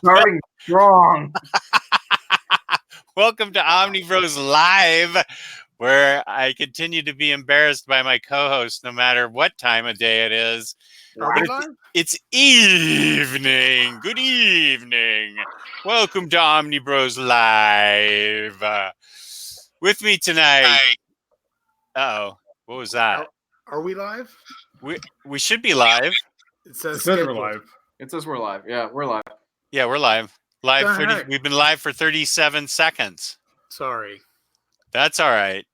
Starting strong. Welcome to OmniBros Live, where I continue to be embarrassed by my co-host no matter what time of day it is. Are we live? It's evening. Good evening. Welcome to OmniBros Live. With me tonight. Uh-oh. What was that? Are we live? We should be live. It says we're live. It says we're live. Yeah, we're live. Yeah, we're live. The heck? We've been live for 37 seconds. Sorry. That's all right.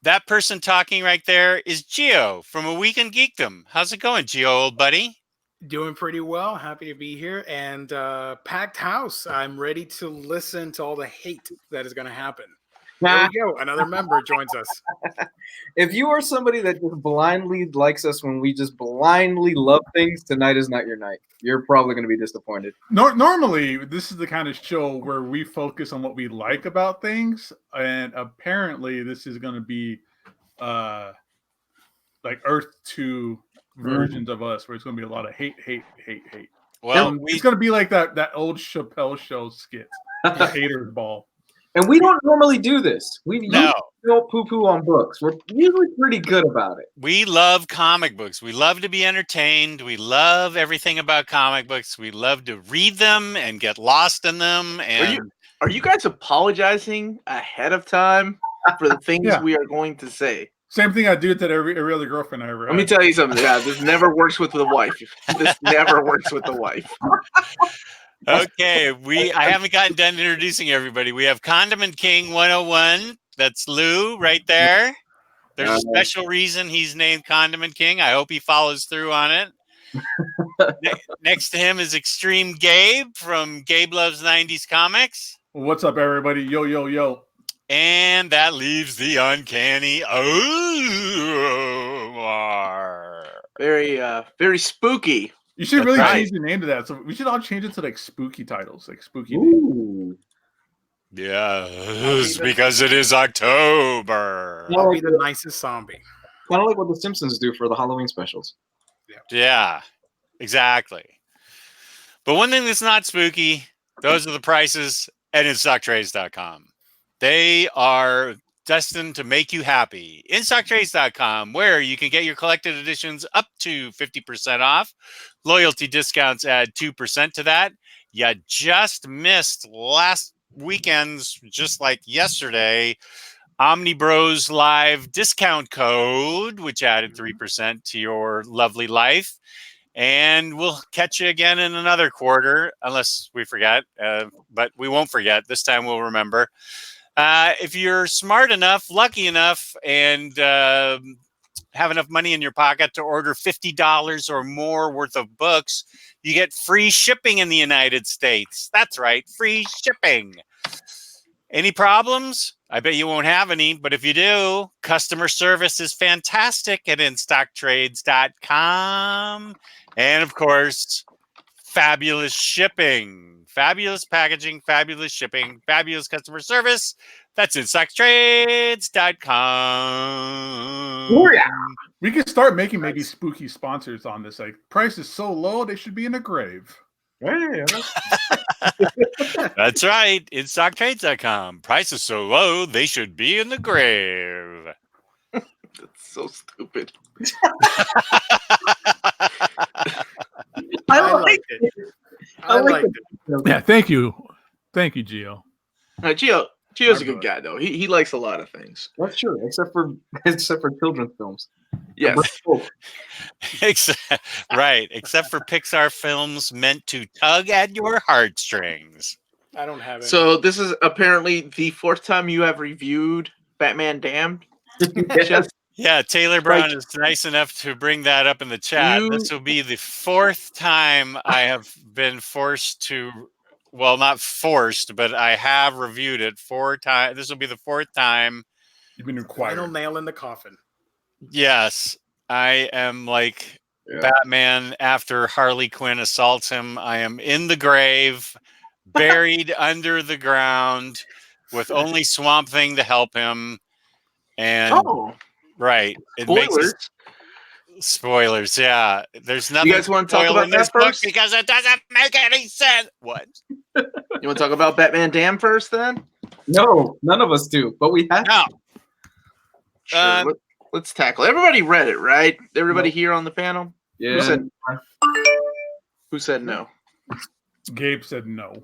That person talking right there is Gio from A Week in Geekdom. How's it going, Gio, old buddy? Doing pretty well. Happy to be here. And packed house. I'm ready to listen to all the hate that is going to happen. There we go. Another member joins us. If you are somebody that just blindly likes us when we just blindly love things, tonight is not your night. You're probably going to be disappointed. Normally, this is the kind of show where we focus on what we like about things, and apparently, this is going to be like Earth 2 versions of us, where it's going to be a lot of hate. Well, it's going to be like that old Chappelle show skit, the Haters Ball. And we don't normally do this. We No. don't poo-poo on books. We're usually pretty good about it. We love comic books. We love to be entertained. We love everything about comic books. We love to read them and get lost in them. And Are you guys apologizing ahead of time for the things we are going to say? Same thing I do to every other girlfriend I ever had. Let me tell you something. Yeah, this never works with the wife. This never works with the wife. okay, I haven't gotten done introducing everybody. We have Condiment King 101. That's Lou right there. There's a special reason he's named Condiment King. I hope he follows through on it. Next to him is Extreme Gabe from Gabe Loves 90s Comics. What's up, everybody? Yo, yo, yo. And that leaves the uncanny Omar. Very spooky. You should really That's change the name to that. So we should all change it to like spooky titles, like spooky. Ooh. Yes, because it is October. I'll be the nicest zombie. Kind of like what the Simpsons do for the Halloween specials. Yeah, exactly. But one thing that's not spooky, those are the prices at InStockTrades.com. They are destined to make you happy. InStockTrades.com, where you can get your collected editions up to 50% off. Loyalty discounts add 2% to that. You just missed last weekend's, just like yesterday, OmniBros Live discount code, which added 3% to your lovely life. And we'll catch you again in another quarter, unless we forget. But we won't forget. This time we'll remember. If you're smart enough, lucky enough, and have enough money in your pocket to order $50 or more worth of books, you get free shipping in the United States. That's right, free shipping. Any problems? I bet you won't have any, but if you do, customer service is fantastic at InStockTrades.com. And of course, fabulous shipping, fabulous packaging, fabulous shipping, fabulous customer service. That's InStockTrades.com. Oh, yeah. We could start making maybe spooky sponsors on this. Like, price is so low, they should be in a grave. Yeah. That's right. InStockTrades.com. Price is so low, they should be in the grave. That's so stupid. I like it. I liked it. Yeah, thank you. Thank you, Gio. Gio's a good guy, though. He likes a lot of things. That's true, except for children's films. Yes. Except for Pixar films meant to tug at your heartstrings. I don't have it. So this is apparently the fourth time you have reviewed Batman Damned. Yeah, Taylor Brown is nice enough to bring that up in the chat. This will be the fourth time I have been forced to, well, not forced, but I have reviewed it 4 times. This will be the 4th time. You've been required. Final nail in the coffin. Yes, I am like Batman after Harley Quinn assaults him. I am in the grave, buried under the ground, with only Swamp Thing to help him. And right, it spoilers. Makes it, spoilers. Yeah, there's nothing. You guys want to talk about that first? Because it doesn't make any sense. What? You want to talk about Batman Damn first, then? No, none of us do, but we have. No. Sure. Let's tackle. Everybody read it, right? Everybody here on the panel. Yeah. Who said no? Gabe said no.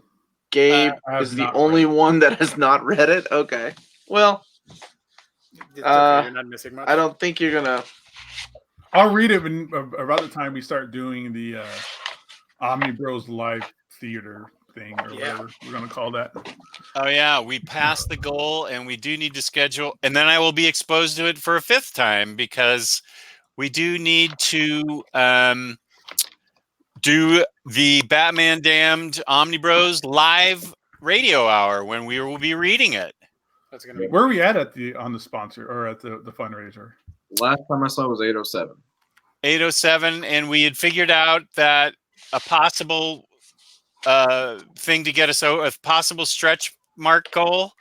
Gabe I is have the not only read it. one that has not read it. Okay. Well, It's okay, you're not missing much. I don't think you're gonna. I'll read it when around the time we start doing the OmniBros live theater thing or whatever we're gonna call that. Oh yeah, we passed the goal, and we do need to schedule. And then I will be exposed to it for a 5th time because we do need to do the Batman Damned OmniBros live radio hour when we will be reading it. That's gonna be Where are we at on the sponsor or at the fundraiser? Last time I saw it was 807. 807, and we had figured out that a possible thing to get us over, a possible stretch mark goal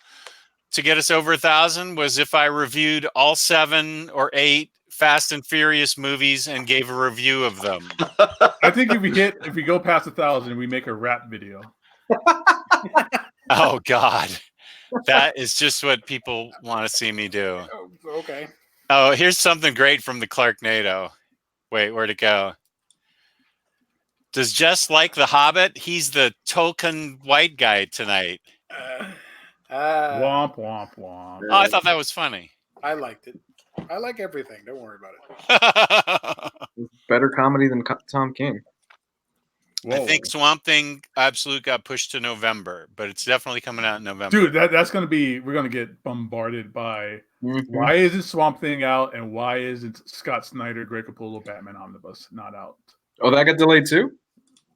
to get us over 1,000 was if I reviewed all 7 or 8 Fast and Furious movies and gave a review of them. I think if we go past 1,000, we make a rap video. Oh God, that is just what people want to see me do. Oh, okay. Oh, here's something great from the Clarknado. Wait, where'd it go? Does Jess like The Hobbit? He's the token white guy tonight. Womp womp womp. Oh, I thought that was funny. I liked it. I like everything. Don't worry about it. Better comedy than Tom King. I think Swamp Thing Absolute got pushed to November, but it's definitely coming out in November. Dude, that's gonna be. We're gonna get bombarded by. Why isn't Swamp Thing out, and why isn't Scott Snyder, Greg Capullo, Batman Omnibus not out? Oh, that got delayed too?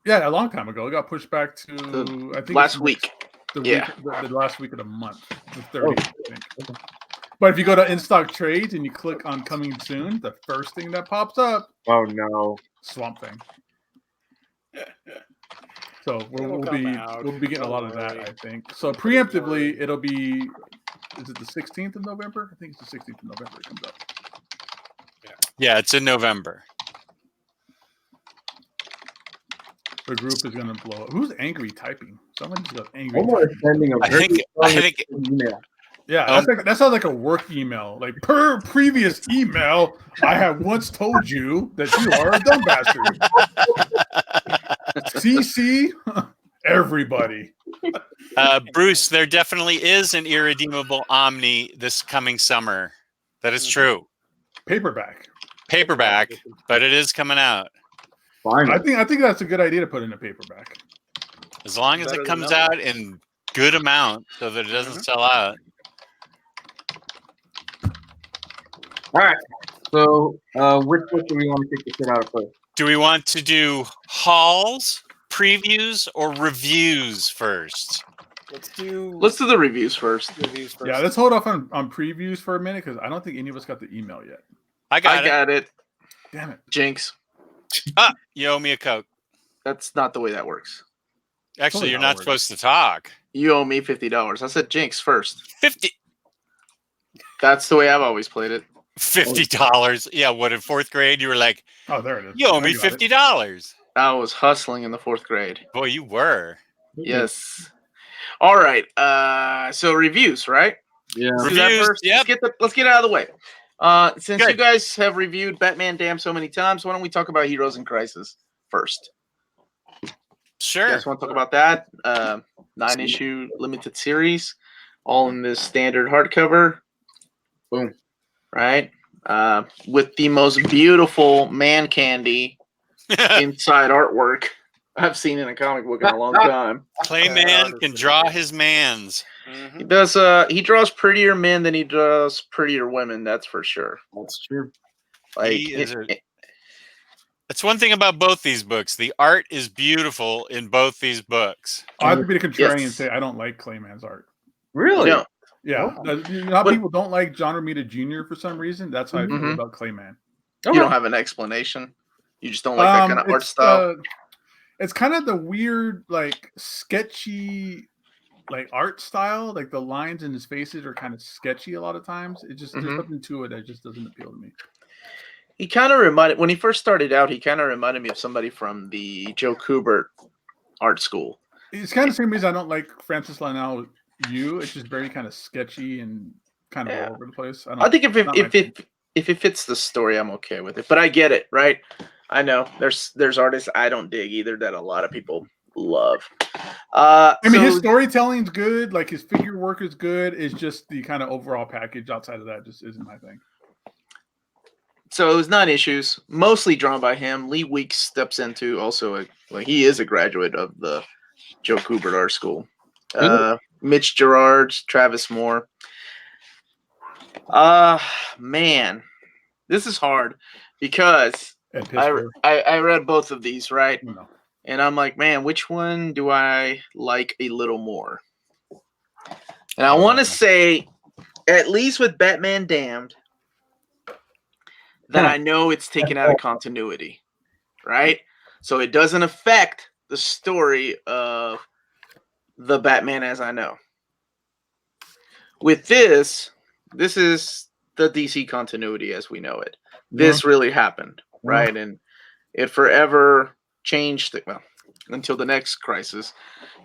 Yeah, a long time ago. It got pushed back to I think last week. The last week of the month, the 30th, I think. Okay. But if you go to in stock trades and you click on coming soon, the first thing that pops up. Oh no, Swamp Thing. So we'll be getting a lot of that, I think. So preemptively, it'll be. Is it the 16th of November? I think it's the 16th of November. It comes up. Yeah, it's in November. The group is gonna blow up. Who's angry typing? Someone just got angry. I think. email. Yeah, that sounds like a work email. Like per previous email, I have once told you that you are a dumb bastard. CC everybody. Bruce, there definitely is an irredeemable Omni this coming summer. That is true. Paperback, but it is coming out. Fine. I think that's a good idea to put in a paperback. As long as it comes out in good amount so that it doesn't sell out. All right. So, which book do we want to kick the shit out of first? Do we want to do hauls, previews, or reviews first? Let's do the reviews first. Yeah, let's hold off on previews for a minute because I don't think any of us got the email yet. I got it. Damn it. Jinx. You owe me a Coke. That's not the way that works. Actually, you're not supposed to talk. You owe me $50. I said Jinx first. 50. That's the way I've always played it. $50. Yeah, what, in 4th grade you were like, oh, there it is. You owe me $50. I was hustling in the 4th grade. Boy, you were. Yes. All right. So reviews, right? Yeah. Reviews. Yep. Let's get it out of the way. Since you guys have reviewed Batman Damn so many times, why don't we talk about Heroes in Crisis first? Sure. You guys want to talk about that? 9-issue limited series, all in this standard hardcover. Boom. Right? With the most beautiful man candy inside artwork I've seen in a comic book in a long time. Clayman can draw his mans. He does. He draws prettier men than he draws prettier women. That's for sure. That's true. Like that's one thing about both these books. The art is beautiful in both these books. I have to be the contrarian and say I don't like Clayman's art. Really? No. Yeah. You know how people don't like John Romita Jr. for some reason? That's how I feel about Clayman. You don't have an explanation. You just don't like that kind of art style. It's kind of the weird, like sketchy, like art style. Like the lines in his faces are kind of sketchy a lot of times. It just there's nothing to it that just doesn't appeal to me. He kind of reminded when he first started out. He kind of reminded me of somebody from the Joe Kubert art school. It's kind of the same reason I don't like Francis Lionel Yu. It's just very kind of sketchy and kind of all over the place. I think if it fits the story, I'm okay with it. But I get it, right? I know there's artists I don't dig either that a lot of people love. I mean, his storytelling's good. Like his figure work is good. It's just the kind of overall package outside of that just isn't my thing. So it was 9 issues, mostly drawn by him. Lee Weeks steps into also he is a graduate of the Joe Kubert Art School. Mitch Gerard, Travis Moore. Man, this is hard because I read both of these, right? No. And I'm like, man, which one do I like a little more? And I want to say, at least with Batman Damned, that I know it's taken out of continuity, right? So it doesn't affect the story of the Batman as I know. With this is the DC continuity as we know it. This really happened, right? And it forever changed until the next crisis.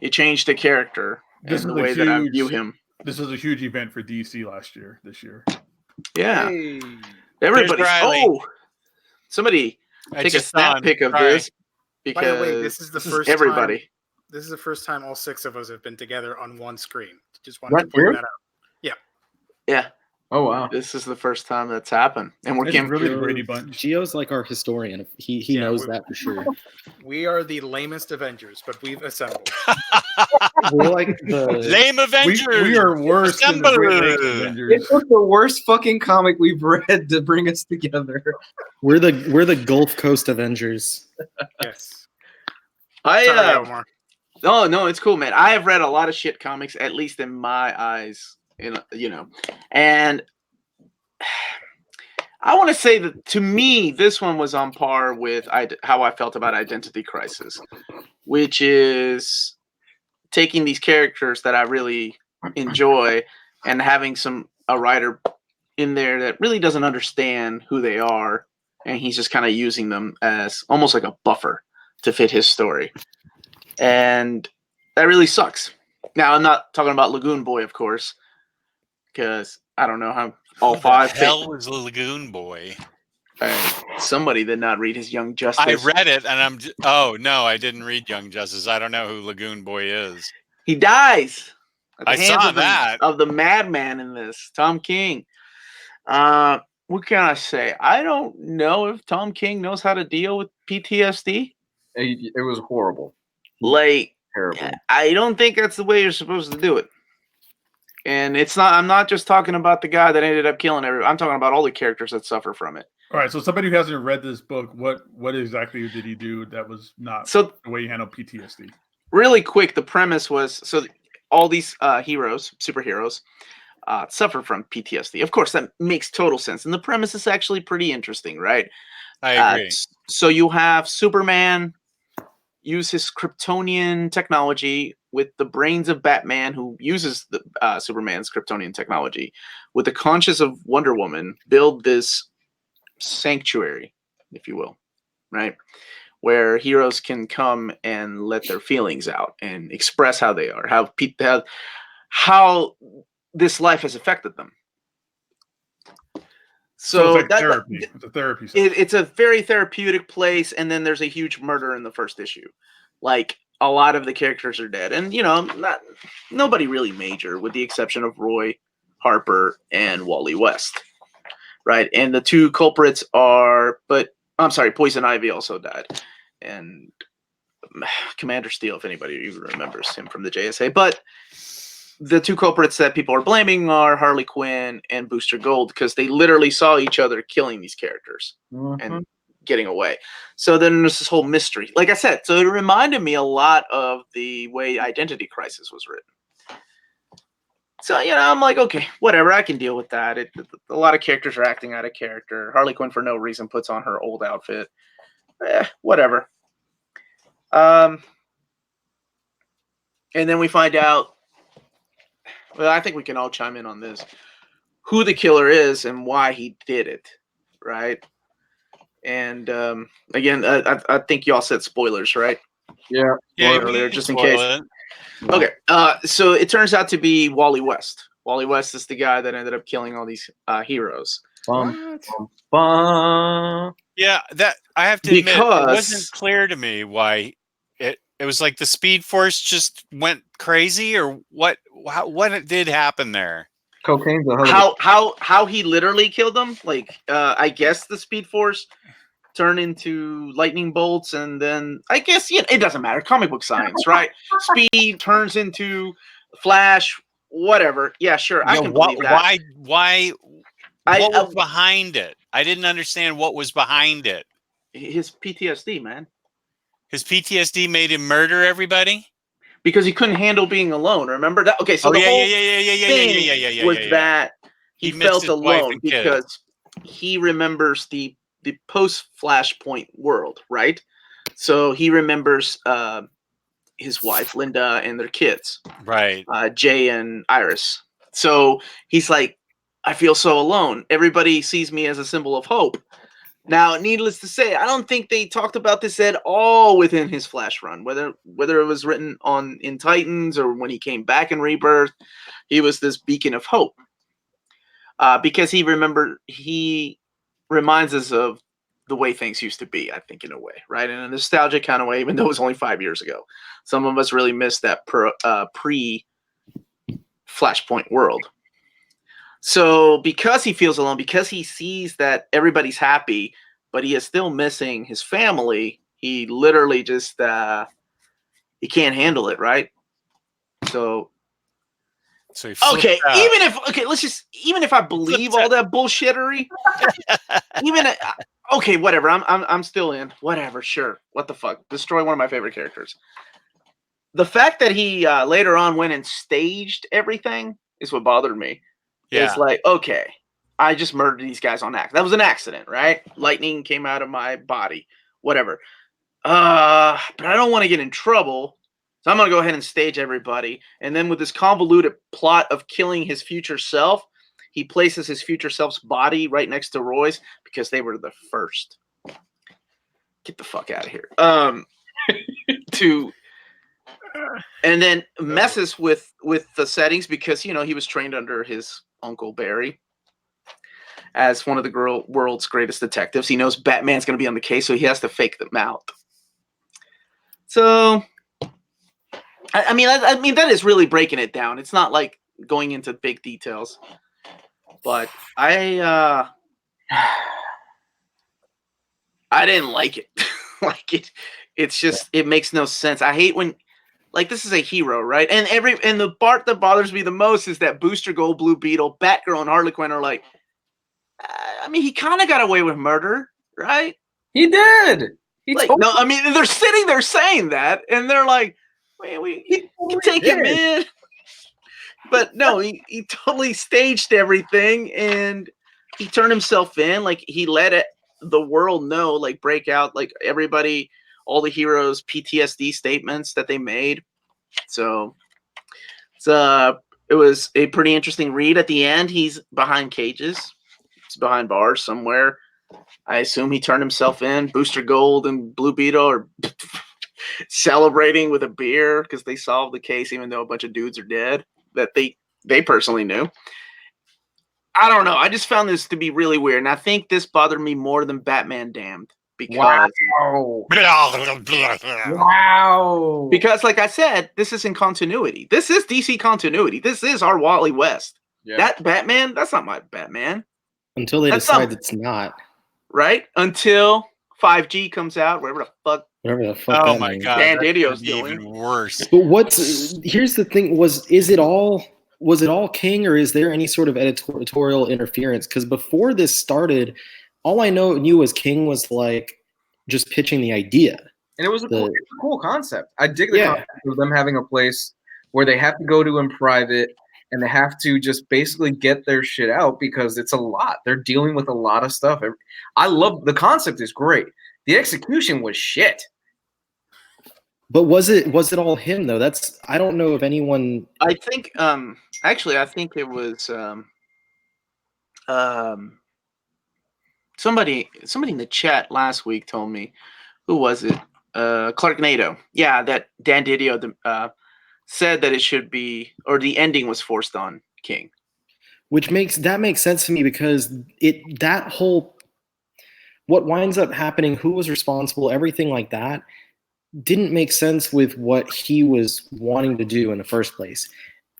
It changed the character and the way that I view him. This was a huge event for DC this year. Yeah. Hey. Everybody. Somebody take a snap pic of this because by the way, this is the first everybody. Time, this is the first time all 6 of us have been together on one screen. Just wanted to point that out. Yeah. Yeah. Oh wow! This is the first time that's happened, and we're getting really the Brady Bunch. Gio's like our historian. He knows that for sure. We are the lamest Avengers, but we've assembled. We're like the lame Avengers. We are worse than the Great Lakes Avengers. It took the worst fucking comic we've read to bring us together. We're the Gulf Coast Avengers. Yes. No, it's cool, man. I have read a lot of shit comics, at least in my eyes. And I want to say that to me, this one was on par with how I felt about Identity Crisis, which is taking these characters that I really enjoy and having a writer in there that really doesn't understand who they are, and he's just kind of using them as almost like a buffer to fit his story, and that really sucks. Now, I'm not talking about Lagoon Boy, of course, because I don't know how all 5. Who the hell is the Lagoon Boy? Somebody did not read his Young Justice. I read it, and oh no, I didn't read Young Justice. I don't know who Lagoon Boy is. He dies. I saw that of the madman in this, Tom King. What can I say? I don't know if Tom King knows how to deal with PTSD. It was horrible. Terrible. I don't think that's the way you're supposed to do it. And it's not. I'm not just talking about the guy that ended up killing everyone. I'm talking about all the characters that suffer from it. All right. So somebody who hasn't read this book, what exactly did he do that was not the way he handled PTSD? Really quick, the premise was all these superheroes, suffer from PTSD. Of course, that makes total sense, and the premise is actually pretty interesting, right? I agree. So you have Superman use his Kryptonian technology with the brains of Batman, who uses the Superman's Kryptonian technology, with the conscience of Wonder Woman, build this sanctuary, if you will, right? Where heroes can come and let their feelings out and express how they are, how this life has affected them. So it's like therapy. It's a therapy. It's a very therapeutic place, and then there's a huge murder in the first issue. Like, a lot of the characters are dead, and nobody really major, with the exception of Roy Harper and Wally West, right? And the 2 culprits Poison Ivy also died, and Commander Steel, if anybody even remembers him from the JSA. But the 2 culprits that people are blaming are Harley Quinn and Booster Gold, because they literally saw each other killing these characters and getting away. So then there's this whole mystery. Like I said, so it reminded me a lot of the way Identity Crisis was written. So, I'm like, okay, whatever, I can deal with that. A lot of characters are acting out of character. Harley Quinn, for no reason, puts on her old outfit. Whatever. And then we find out, well, I think we can all chime in on this, who the killer is and why he did it, right? And again, I think y'all said spoilers, right? Yeah. Earlier, just in case. Okay, so it turns out to be Wally West. Wally West is the guy that ended up killing all these heroes. Bum, bum, bum. Yeah, that I have to admit, it wasn't Because clear to me why it was like the Speed Force just went crazy, or what did happen there. Cocaine's a hell of how he literally killed them. Like I guess the Speed Force turned into lightning bolts, and then I guess it doesn't matter. Comic book science, right? Speed turns into Flash, whatever. Yeah, sure, I can believe that. Why? What was behind it? I didn't understand what was behind it. His PTSD, man. His PTSD made him murder everybody because he couldn't handle being alone. Remember that? Okay, so the whole thing was that he felt alone because he remembers the post Flashpoint world, right? So he remembers his wife Linda and their kids, right? Jay and Iris. So he's like, I feel so alone. Everybody sees me as a symbol of hope. Now, needless to say, I don't think they talked about this at all within his Flash run. Whether it was written in Titans or when he came back in Rebirth, he was this beacon of hope. Because he reminds us of the way things used to be, I think, in a way, right? In a nostalgic kind of way, even though it was only 5 years ago. Some of us really missed that pre-Flashpoint world. So because he feels alone, because he sees that everybody's happy, but he is still missing his family, he literally just he can't handle it, right? So okay, even if I believe all that bullshittery, okay, whatever. I'm still in. Whatever, sure. What the fuck? Destroy one of my favorite characters. The fact that he later on went and staged everything is what bothered me. Yeah. It's like, okay, I just murdered these guys on accident. That was an accident, right? Lightning came out of my body, whatever. But I don't want to get in trouble, so I'm going to go ahead and stage everybody. And then with this convoluted plot of killing his future self, he places his future self's body right next to Roy's because they were the first. Get the fuck out of here. And then messes with the settings because, he was trained under his Uncle Barry as one of the world's greatest detectives. He knows Batman's going to be on the case, so he has to fake them out. So, I mean, that is really breaking it down. It's not like going into big details, but I didn't like it. It's just it makes no sense. I hate when. Like, this is a hero, right? And the part that bothers me the most is that Booster Gold, Blue Beetle, Batgirl, and Harley Quinn are like, I mean, he kind of got away with murder, right? He did. I mean, they're sitting there saying that, and they're like, we can take him in. But no, he totally staged everything, and he turned himself in. Like, he let the world know, like, break out, like, everybody... all the heroes' PTSD statements that they made. So it was a pretty interesting read. At the end, he's behind cages. He's behind bars somewhere. I assume he turned himself in. Booster Gold and Blue Beetle are celebrating with a beer because they solved the case, even though a bunch of dudes are dead that they personally knew. I don't know. I just found this to be really weird. And I think this bothered me more than Batman Damned. Because wow. Because, like I said, this is in continuity. This is DC continuity. This is our Wally West. Yeah. That Batman, that's not my Batman. Until they decide it's not. Right? Until 5G comes out, whatever the fuck. Oh my God. Dan Didio's even worse. But here's the thing, was it all King, or is there any sort of editorial interference? Because before this started, all I knew was King was like just pitching the idea. And it was a cool concept. I dig the concept of them having a place where they have to go to in private and they have to just basically get their shit out because it's a lot. They're dealing with a lot of stuff. I love the concept is great. The execution was shit. But was it all him though? I don't know if anyone. I think actually I think it was somebody in the chat last week told me, who was it? Clark Nato. Yeah, that Dan Didio said that it should be, or the ending was forced on King. Which makes sense to me because what winds up happening, who was responsible, everything like that, didn't make sense with what he was wanting to do in the first place.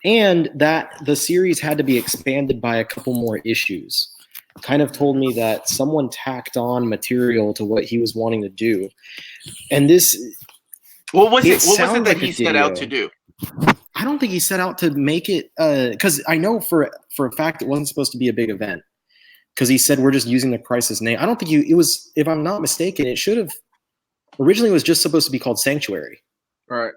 And that the series had to be expanded by a couple more issues. Kind of told me that someone tacked on material to what he was wanting to do. And this... What was it that he set out to do? I don't think he set out to make it, because I know for a fact it wasn't supposed to be a big event. Because he said we're just using the Crisis name. I don't think it was, if I'm not mistaken, it should have, originally it was just supposed to be called Sanctuary. Right.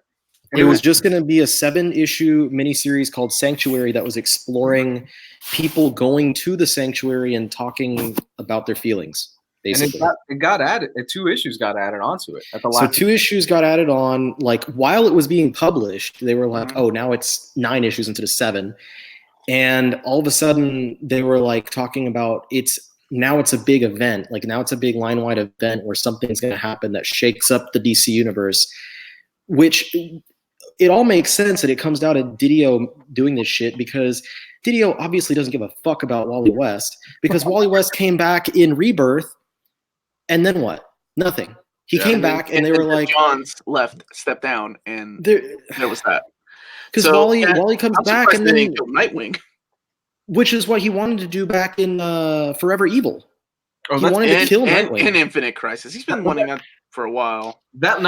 It was just going to be a 7-issue miniseries called Sanctuary that was exploring people going to the Sanctuary and talking about their feelings. Basically. And it got added. 2 issues got added onto it. So 2 issues got added on. Like while it was being published, they were like, "Oh, now it's 9 issues instead of 7." And all of a sudden, they were like talking about it's a big event. Like now it's a big line-wide event where something's going to happen that shakes up the DC universe. Which it all makes sense that it comes down to Didio doing this shit because Didio obviously doesn't give a fuck about Wally West because Wally West came back in Rebirth. And then what? Nothing. He came back, and they were like, John's stepped down, and there was that. Because Wally comes back, and then he killed Nightwing, which is what he wanted to do back in Forever Evil. He wanted to kill Nightwing in Infinite Crisis. He's been wanting that for a while.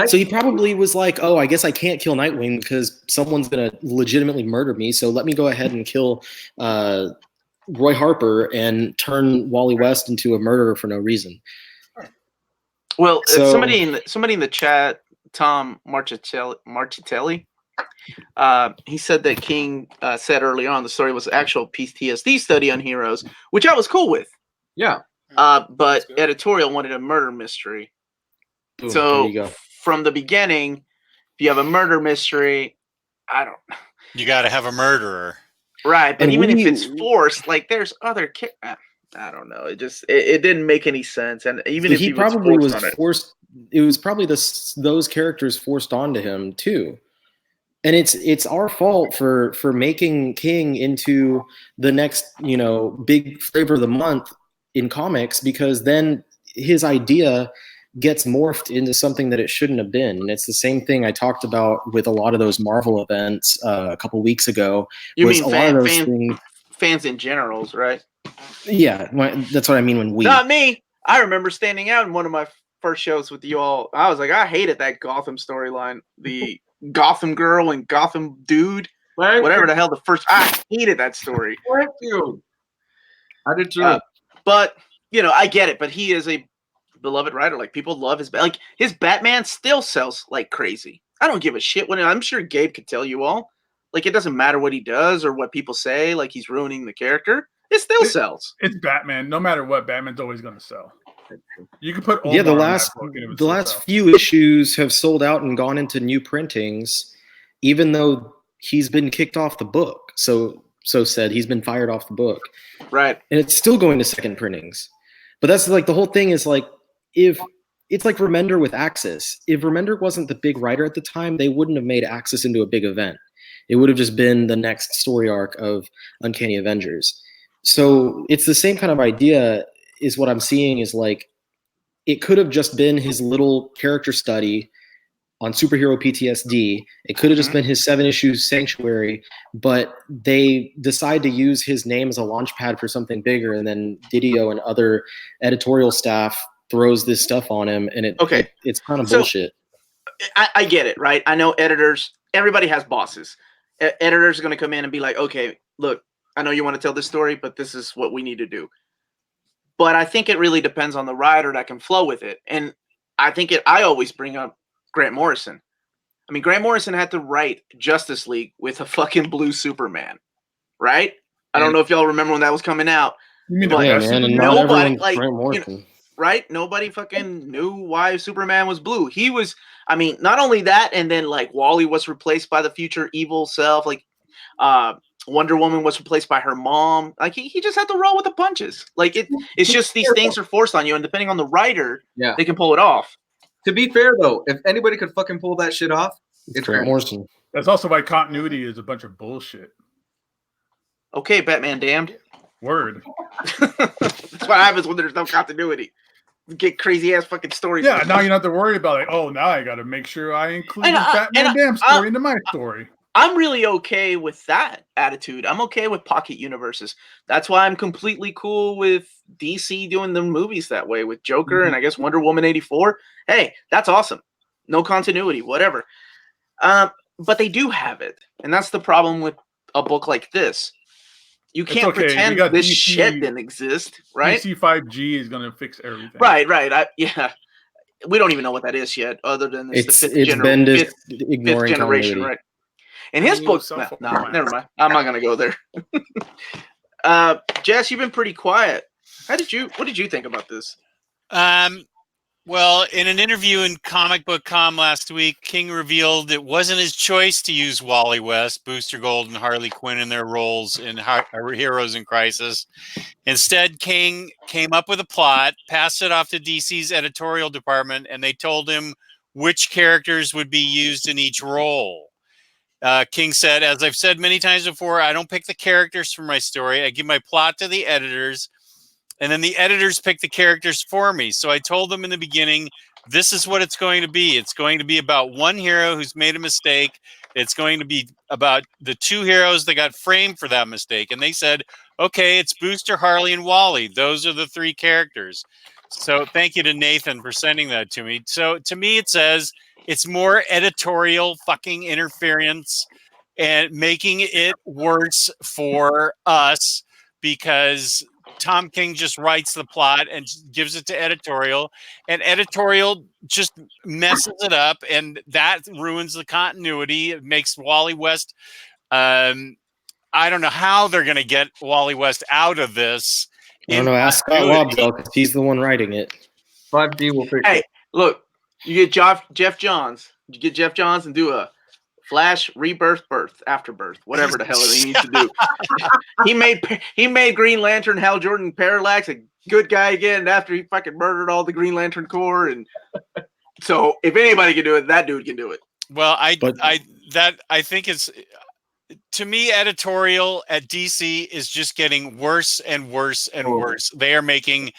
So he probably was like, "Oh, I guess I can't kill Nightwing because someone's gonna legitimately murder me. So let me go ahead and kill Roy Harper and turn Wally West into a murderer for no reason." Well, somebody in the chat, Tom Marchitelli, he said that King said early on the story was actual PTSD study on heroes, which I was cool with. Yeah. But editorial wanted a murder mystery. Ooh, so from the beginning, if you have a murder mystery, you got to have a murderer, right? But even if it's forced, like there's other. I don't know. It didn't make any sense. And even if he probably was forced, it was probably those characters forced onto him too. And it's our fault for making King into the next, big flavor of the month in comics, because then his idea gets morphed into something that it shouldn't have been. And it's the same thing I talked about with a lot of those Marvel events a couple weeks ago. You mean fans in generals, right? Yeah, that's what I mean when we. Not me. I remember standing out in one of my first shows with you all. I was like, I hated that Gotham storyline. The Gotham girl and Gotham dude. Whatever the hell the first. I hated that story. Thank you. I did too. But, I get it. But he is a beloved writer. Like, people love his Batman still sells like crazy. I don't give a shit. I'm sure Gabe could tell you all. Like, it doesn't matter what he does or what people say. Like, he's ruining the character. It still sells. It's Batman. No matter what, Batman's always going to sell. You can put the last few issues have sold out and gone into new printings, even though he's been kicked off the book. So said he's been fired off the book. Right. And it's still going to second printings. But that's like the whole thing is like if it's like Remender with Axis. If Remender wasn't the big writer at the time, they wouldn't have made Axis into a big event. It would have just been the next story arc of Uncanny Avengers. So it's the same kind of idea is what I'm seeing is like, it could have just been his little character study on superhero PTSD. It could have just been his 7-issue Sanctuary, but they decide to use his name as a launch pad for something bigger. And then Didio and other editorial staff throws this stuff on him. And it's kind of bullshit. I get it, right? I know editors, everybody has bosses. Editors are going to come in and be like, okay, look, I know you want to tell this story, but this is what we need to do. But I think it really depends on the writer that can flow with it. And I always bring up Grant Morrison. I mean, Grant Morrison had to write Justice League with a fucking blue Superman, right? I don't know if y'all remember when that was coming out. Nobody, right? Nobody fucking knew why Superman was blue. He was, not only that, and then like Wally was replaced by the future evil self, like Wonder Woman was replaced by her mom. Like he just had to roll with the punches. Like it's just these things are forced on you, and depending on the writer, they can pull it off. To be fair though, if anybody could fucking pull that shit off, it's Grant Morrison. That's also why continuity is a bunch of bullshit. Okay, Batman Damned. Word. That's what happens when there's no continuity. You get crazy ass fucking stories. Yeah, now you don't have to worry about like, oh, now I got to make sure I include this Batman Damn story into my story. I'm really okay with that attitude. I'm okay with pocket universes. That's why I'm completely cool with DC doing the movies that way with Joker and I guess Wonder Woman 84. Hey, that's awesome. No continuity, whatever. But they do have it. And that's the problem with a book like this. You can't pretend this shit didn't exist, right? DC 5G is going to fix everything. Right. Yeah. We don't even know what that is yet, other than it's the fifth generation, right? In his book, no, never mind. I'm not gonna go there. Jess, you've been pretty quiet. What did you think about this? Well, in an interview in Comic Book Com last week, King revealed it wasn't his choice to use Wally West, Booster Gold, and Harley Quinn in their roles in Heroes in Crisis. Instead, King came up with a plot, passed it off to DC's editorial department, and they told him which characters would be used in each role. King said, as I've said many times before, I don't pick the characters for my story. I give my plot to the editors, and then the editors pick the characters for me. So I told them in the beginning, this is what it's going to be. It's going to be about one hero who's made a mistake. It's going to be about the two heroes that got framed for that mistake. And they said, okay, it's Booster, Harley, and Wally. Those are the three characters. So thank you to Nathan for sending that to me. So to me, it says it's more editorial fucking interference and making it worse for us because Tom King just writes the plot and gives it to editorial, and editorial just messes it up, and that ruins the continuity. It makes Wally West. I don't know how they're going to get Wally West out of this. I don't know. Ask Scott Lobdell because he's the one writing it. 5D will fix it. Hey, look, you get Jeff Johns. You get Jeff Johns and do a Flash Rebirth, Birth, Afterbirth, whatever the hell he needs to do. he made Green Lantern Hal Jordan Parallax a good guy again after he fucking murdered all the Green Lantern Corps, and so if anybody can do it, that dude can do it. Well, I think it's, to me, editorial at DC is just getting worse and worse and worse. They are making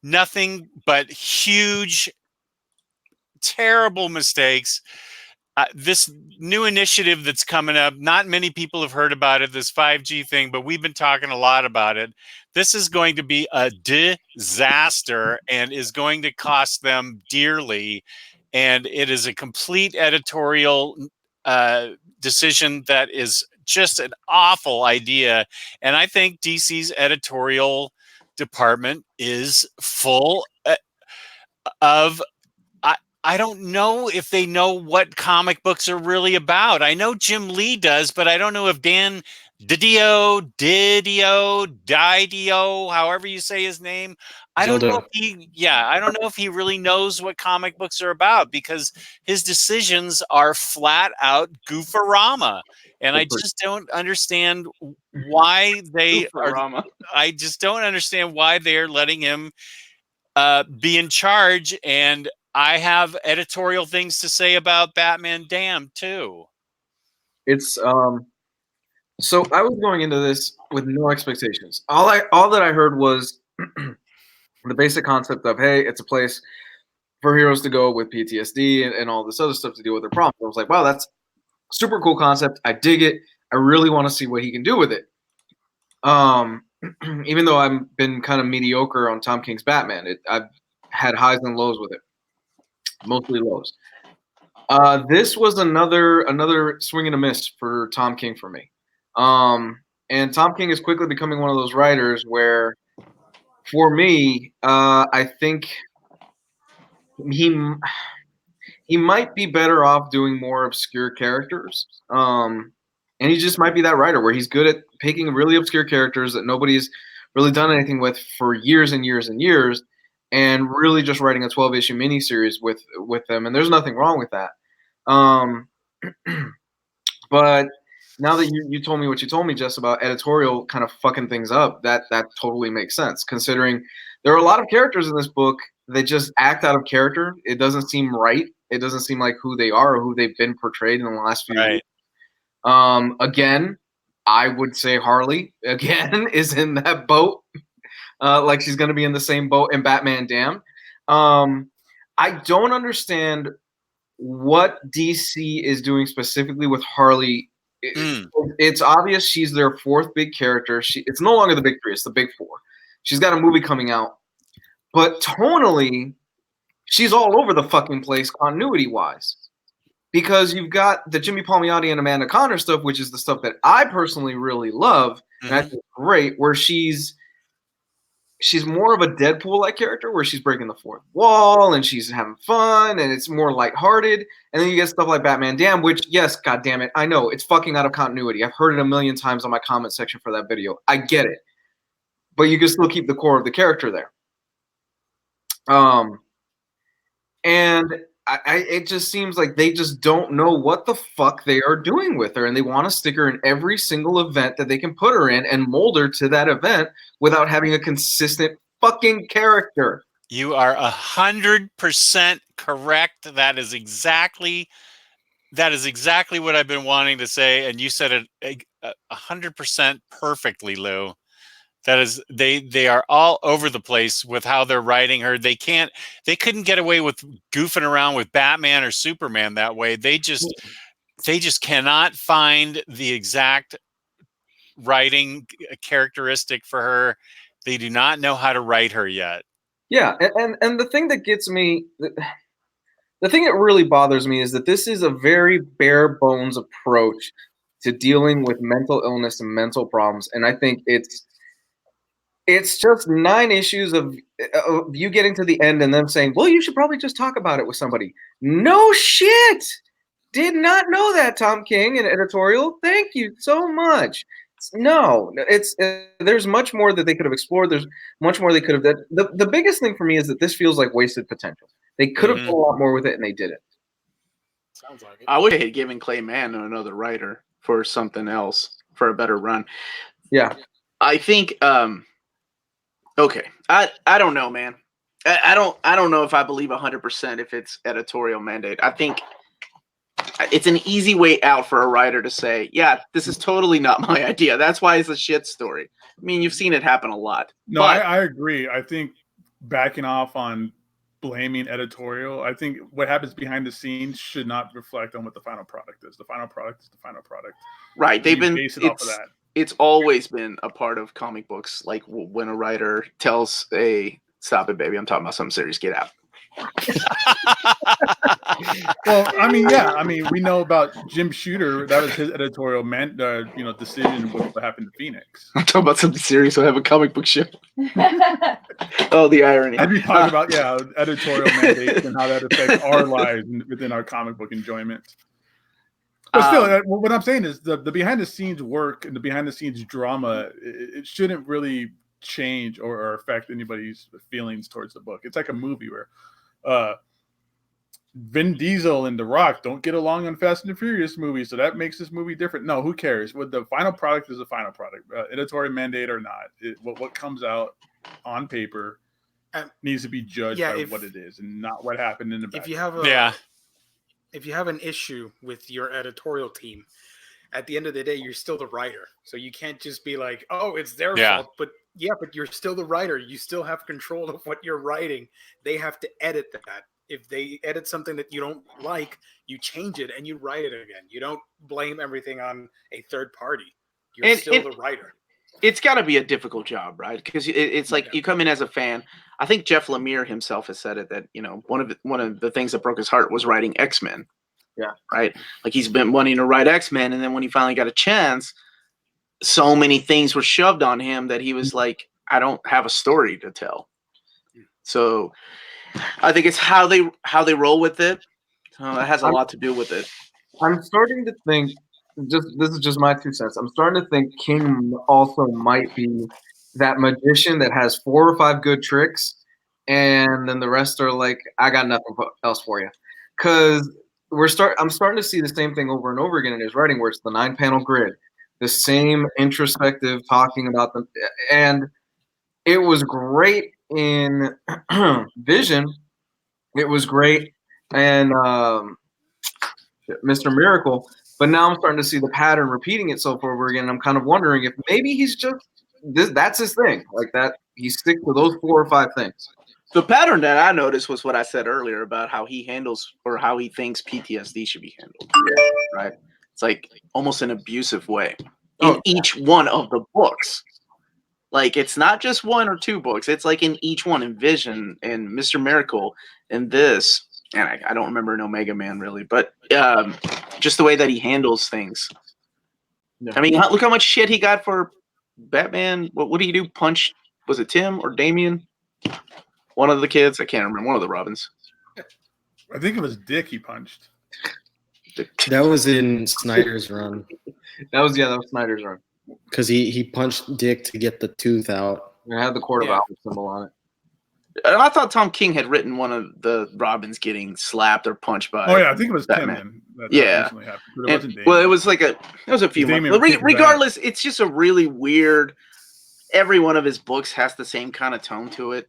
nothing but huge, terrible mistakes. This new initiative that's coming up, not many people have heard about it, this 5G thing, but we've been talking a lot about it. This is going to be a disaster and is going to cost them dearly. And it is a complete editorial decision that is just an awful idea. And I think DC's editorial department is full of, I don't know if they know what comic books are really about. I know Jim Lee does, but I don't know if Dan Didio, however you say his name. I don't know if he really knows what comic books are about because his decisions are flat out goofarama. And I just don't understand why they are. I just don't understand why they're letting him be in charge. And I have editorial things to say about Batman Damned too. It's so I was going into this with no expectations. All that I heard was the basic concept of, hey, it's a place for heroes to go with PTSD and all this other stuff to deal with their problems. I was like, wow, that's a super cool concept. I dig it. I really want to see what he can do with it. Even though I've been kind of mediocre on Tom King's Batman, I've had highs and lows with it. Mostly lows. This was another swing and a miss for Tom King for me. And Tom King is quickly becoming one of those writers where, for me, I think he might be better off doing more obscure characters. And he just might be that writer where he's good at picking really obscure characters that nobody's really done anything with for years and years and years, and really just writing a 12-issue miniseries with them. And there's nothing wrong with that. But now that you told me what you told me, Jess, about editorial kind of fucking things up, that totally makes sense, considering there are a lot of characters in this book that just act out of character. It doesn't seem right. It doesn't seem like who they are or who they've been portrayed in the last few years. Again, I would say Harley again is in that boat, like she's going to be in the same boat in Batman Damned. I don't understand what DC is doing specifically with Harley. It's obvious she's their fourth big character. It's no longer the big three; it's the big four. She's got a movie coming out, but tonally, she's all over the fucking place continuity-wise. Because you've got the Jimmy Palmiotti and Amanda Conner stuff, which is the stuff that I personally really love, and I think great, where she's more of a Deadpool-like character, where she's breaking the fourth wall and she's having fun and it's more lighthearted. And then you get stuff like Batman Damned, which, yes, goddammit, I know it's fucking out of continuity. I've heard it a million times on my comment section for that video. I get it, but you can still keep the core of the character there. And it just seems like they just don't know what the fuck they are doing with her, and they want to stick her in every single event that they can put her in and mold her to that event without having a consistent fucking character. You are 100% correct. That is exactly what I've been wanting to say, and you said it 100% perfectly, Lou. That is, they are all over the place with how they're writing her. They couldn't get away with goofing around with Batman or Superman that way. They just cannot find the exact writing characteristic for her. They do not know how to write her yet. Yeah, and the thing that gets me, the thing that really bothers me is that this is a very bare bones approach to dealing with mental illness and mental problems, and I think it's just 9 issues of you getting to the end and them saying, well, you should probably just talk about it with somebody. No shit. Did not know that, Tom King, in editorial. Thank you so much. No, there's much more that they could have explored. There's much more they could have done. The biggest thing for me is that this feels like wasted potential. They could have done a lot more with it, and they didn't. Sounds like it. I wish they had given Clay Mann to another writer for something else, for a better run. Yeah. I think okay. I don't know, man. I don't know if I believe 100% if it's editorial mandate. I think it's an easy way out for a writer to say, yeah, this is totally not my idea. That's why it's a shit story. I mean, you've seen it happen a lot. No, I agree. I think backing off on blaming editorial, I think what happens behind the scenes should not reflect on what the final product is. The final product is the final product. Right. They've been based it off of that. It's always been a part of comic books. Like when a writer tells stop it, baby, I'm talking about something serious, get out. Well, I mean, yeah. I mean, we know about Jim Shooter. That was his editorial decision with what happened to Phoenix. I'm talking about something serious. We'll have a comic book show. Oh, the irony. I'd be talking about, editorial mandates and how that affects our lives within our comic book enjoyment. But still, what I'm saying is the behind-the-scenes work and the behind-the-scenes drama, it shouldn't really change or affect anybody's feelings towards the book. It's like a movie where Vin Diesel and The Rock don't get along on Fast and the Furious movies, so that makes this movie different. No, who cares? What the final product is the final product, editorial mandate or not. What comes out on paper needs to be judged by what it is and not what happened in the back. If you have an issue with your editorial team, at the end of the day, you're still the writer. So you can't just be like, oh, it's their fault. But you're still the writer. You still have control of what you're writing. They have to edit that. If they edit something that you don't like, you change it and you write it again. You don't blame everything on a third party. You're still the writer. It's got to be a difficult job, right? Because it's like you come in as a fan. I think Jeff Lemire himself has said it that one of the things that broke his heart was writing X-Men. Yeah. Right. Like he's been wanting to write X-Men, and then when he finally got a chance, so many things were shoved on him that he was like, I don't have a story to tell. So I think it's how they roll with it. It has a lot to do with it. I'm starting to think. This is just my 2 cents. I'm starting to think King also might be that magician that has 4 or 5 good tricks, and then the rest are like, I got nothing else for you. Because I'm starting to see the same thing over and over again in his writing, where it's the 9-panel grid, the same introspective talking about them, and it was great in Vision. It was great and Mr. Miracle. But now I'm starting to see the pattern repeating itself over again. And I'm kind of wondering if maybe he's just that's his thing, like that. He sticks to those 4 or 5 things. The pattern that I noticed was what I said earlier about how he handles or how he thinks PTSD should be handled. Right? It's like almost an abusive way in each one of the books. Like it's not just 1 or 2 books. It's like in each one, in Vision and Mr. Miracle and this. And I don't remember an Omega Man really, but just the way that he handles things. Yeah. I mean, look how much shit he got for Batman. What did he do? Punch? Was it Tim or Damien? One of the kids. I can't remember. One of the Robins. I think it was Dick he punched. That was in Snyder's run. That was Snyder's run. Because he punched Dick to get the tooth out. It had the Court of Owls symbol on it. I thought Tom King had written one of the Robins getting slapped or punched by. Oh yeah, I think it was Batman. Tim. Yeah. It was a few months. Regardless, it's just a really weird. Every one of his books has the same kind of tone to it.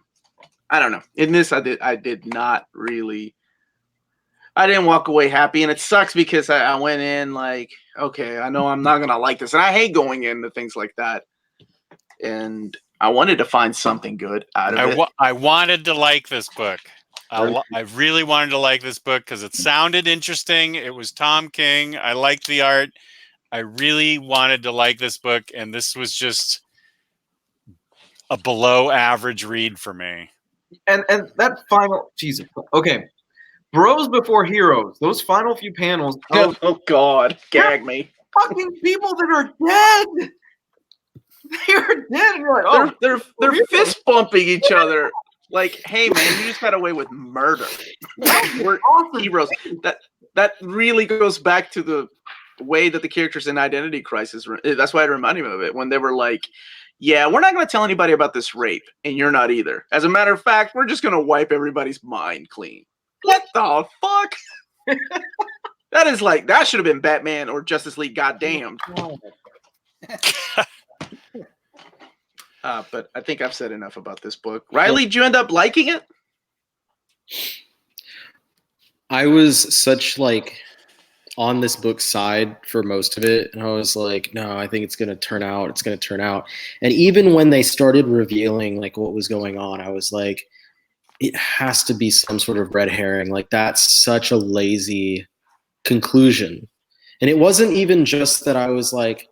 I don't know. In this, I did not really. I didn't walk away happy, and it sucks because I went in like, okay, I know I'm not gonna like this, and I hate going into things like that. And I wanted to find something good out of it. I wanted to like this book. I really wanted to like this book because it sounded interesting. It was Tom King. I liked the art. I really wanted to like this book, and this was just a below average read for me. And that final, Jesus, okay, Bros Before Heroes. Those final few panels. Oh God, gag me! Fucking people that are dead. They're dead. You're like, they're fist bumping each other. Like, hey man, you just got away with murder. We're awesome. Heroes. That really goes back to the way that the characters in Identity Crisis. That's why it reminded me of it when they were like, "Yeah, we're not going to tell anybody about this rape, and you're not either. As a matter of fact, we're just going to wipe everybody's mind clean." What the fuck? That should have been Batman or Justice League. Goddamn. But I think I've said enough about this book. Riley, did you end up liking it? I was such on this book's side for most of it, and I was like, no, I think it's going to turn out. And even when they started revealing what was going on, I was like, it has to be some sort of red herring. That's such a lazy conclusion. And it wasn't even just that I was like,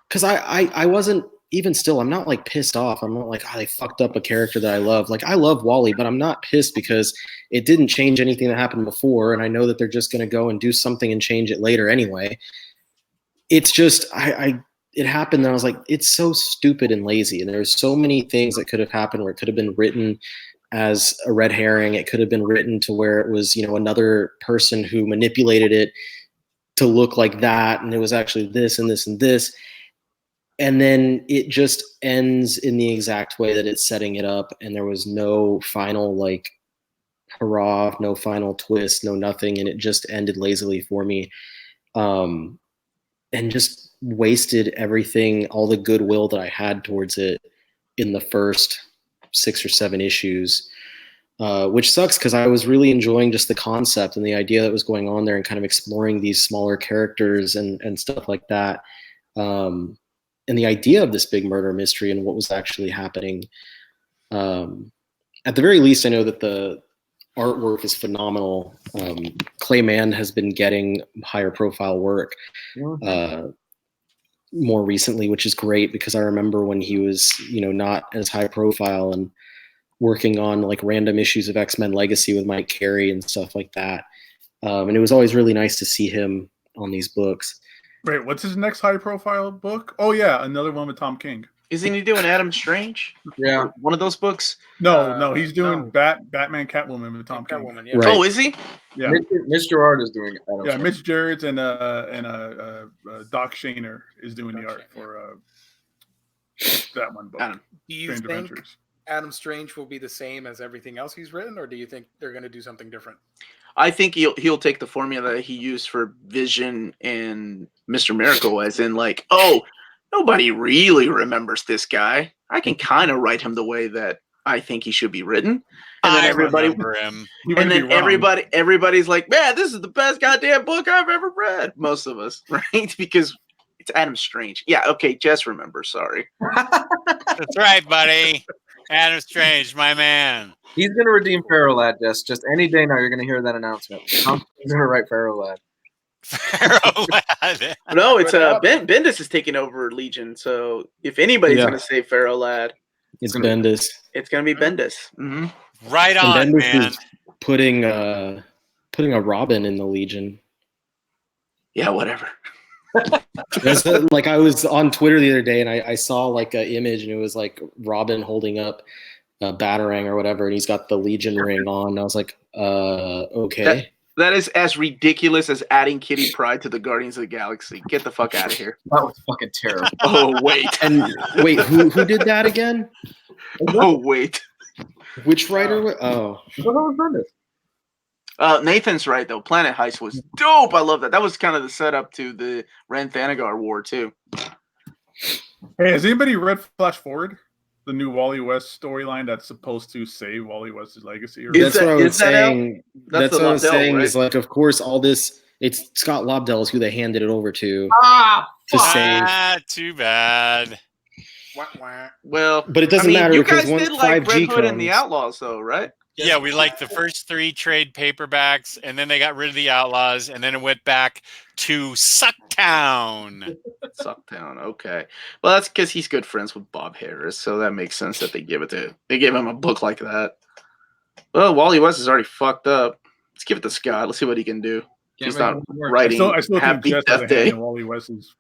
because I wasn't even still, I'm not pissed off. I'm not like, oh, they fucked up a character that I love. I love Wally, but I'm not pissed because it didn't change anything that happened before. And I know that they're just going to go and do something and change it later anyway. It's just, it happened. And I was like, it's so stupid and lazy. And there's so many things that could have happened where it could have been written as a red herring. It could have been written to where it was, another person who manipulated it to look like that. And it was actually this and this and this. And then it just ends in the exact way that it's setting it up. And there was no final hurrah, no final twist, no nothing. And it just ended lazily for me. And just wasted everything, all the goodwill that I had towards it in the first 6 or 7 issues, which sucks because I was really enjoying just the concept and the idea that was going on there and kind of exploring these smaller characters and stuff like that. And the idea of this big murder mystery and what was actually happening. At the very least, I know that the artwork is phenomenal. Clay Mann has been getting higher profile work more recently, which is great because I remember when he was, not as high profile and working on random issues of X-Men Legacy with Mike Carey and stuff like that. And it was always really nice to see him on these books. Wait, what's his next high-profile book? Oh yeah, another one with Tom King. Isn't he doing Adam Strange? Yeah, one of those books. No, he's doing Batman, Catwoman with Tom King. Yeah. Right. Oh, is he? Yeah, Mitch Gerard is doing it. Yeah, Mitch Gerard and Doc Shaner is doing the art for that one book. Do you think Adam Strange will be the same as everything else he's written, or do you think they're going to do something different? I think he'll take the formula that he used for Vision and Mr. Miracle, as in nobody really remembers this guy. I can kind of write him the way that I think he should be written. And then remember him. And then everybody's like, man, this is the best goddamn book I've ever read. Most of us, right? Because it's Adam Strange. Yeah, okay, Jess remembers, sorry. That's right, buddy. Adam Strange, my man. He's gonna redeem Pharaoh Lad, Jess. Just any day now you're gonna hear that announcement. He's gonna write Pharaoh Lad. Pharaoh Lad. No, it's Bendis is taking over Legion, so if anybody's gonna say Pharaoh Lad, it's Bendis. It's gonna be Bendis. Mm-hmm. Right on, Bendis man. Is putting a Robin in the Legion. Yeah, whatever. Like I was on Twitter the other day and I saw like an image and it was like Robin holding up a batarang or whatever and he's got the Legion ring on. And I was like, okay. That is as ridiculous as adding Kitty Pryde to the Guardians of the Galaxy. Get the fuck out of here. That was fucking terrible. Oh wait. And wait, who did that again? Oh wait. Which writer? Oh. Nathan's right though. Planet Heist was dope. I love that. That was kind of the setup to the Ren Thanagar War too. Hey, has anybody read Flash Forward? The new Wally West storyline that's supposed to save Wally West's legacy? Or That's what I was saying. That's what I was saying right? is like, of course, all this. It's Scott Lobdell is who they handed it over to save. Too bad. Well, but it doesn't matter you because guys once did like 5G Red Hood comes, and the Outlaws, though, right? Yeah, we liked the first 3 trade paperbacks, and then they got rid of the Outlaws, and then it went back to Sucktown. Sucktown, okay. Well, that's because he's good friends with Bob Harris, so that makes sense that they give him a book like that. Well, Wally West is already fucked up. Let's give it to Scott. Let's see what he can do. He's not writing I still Happy think Death Day. Wally West is,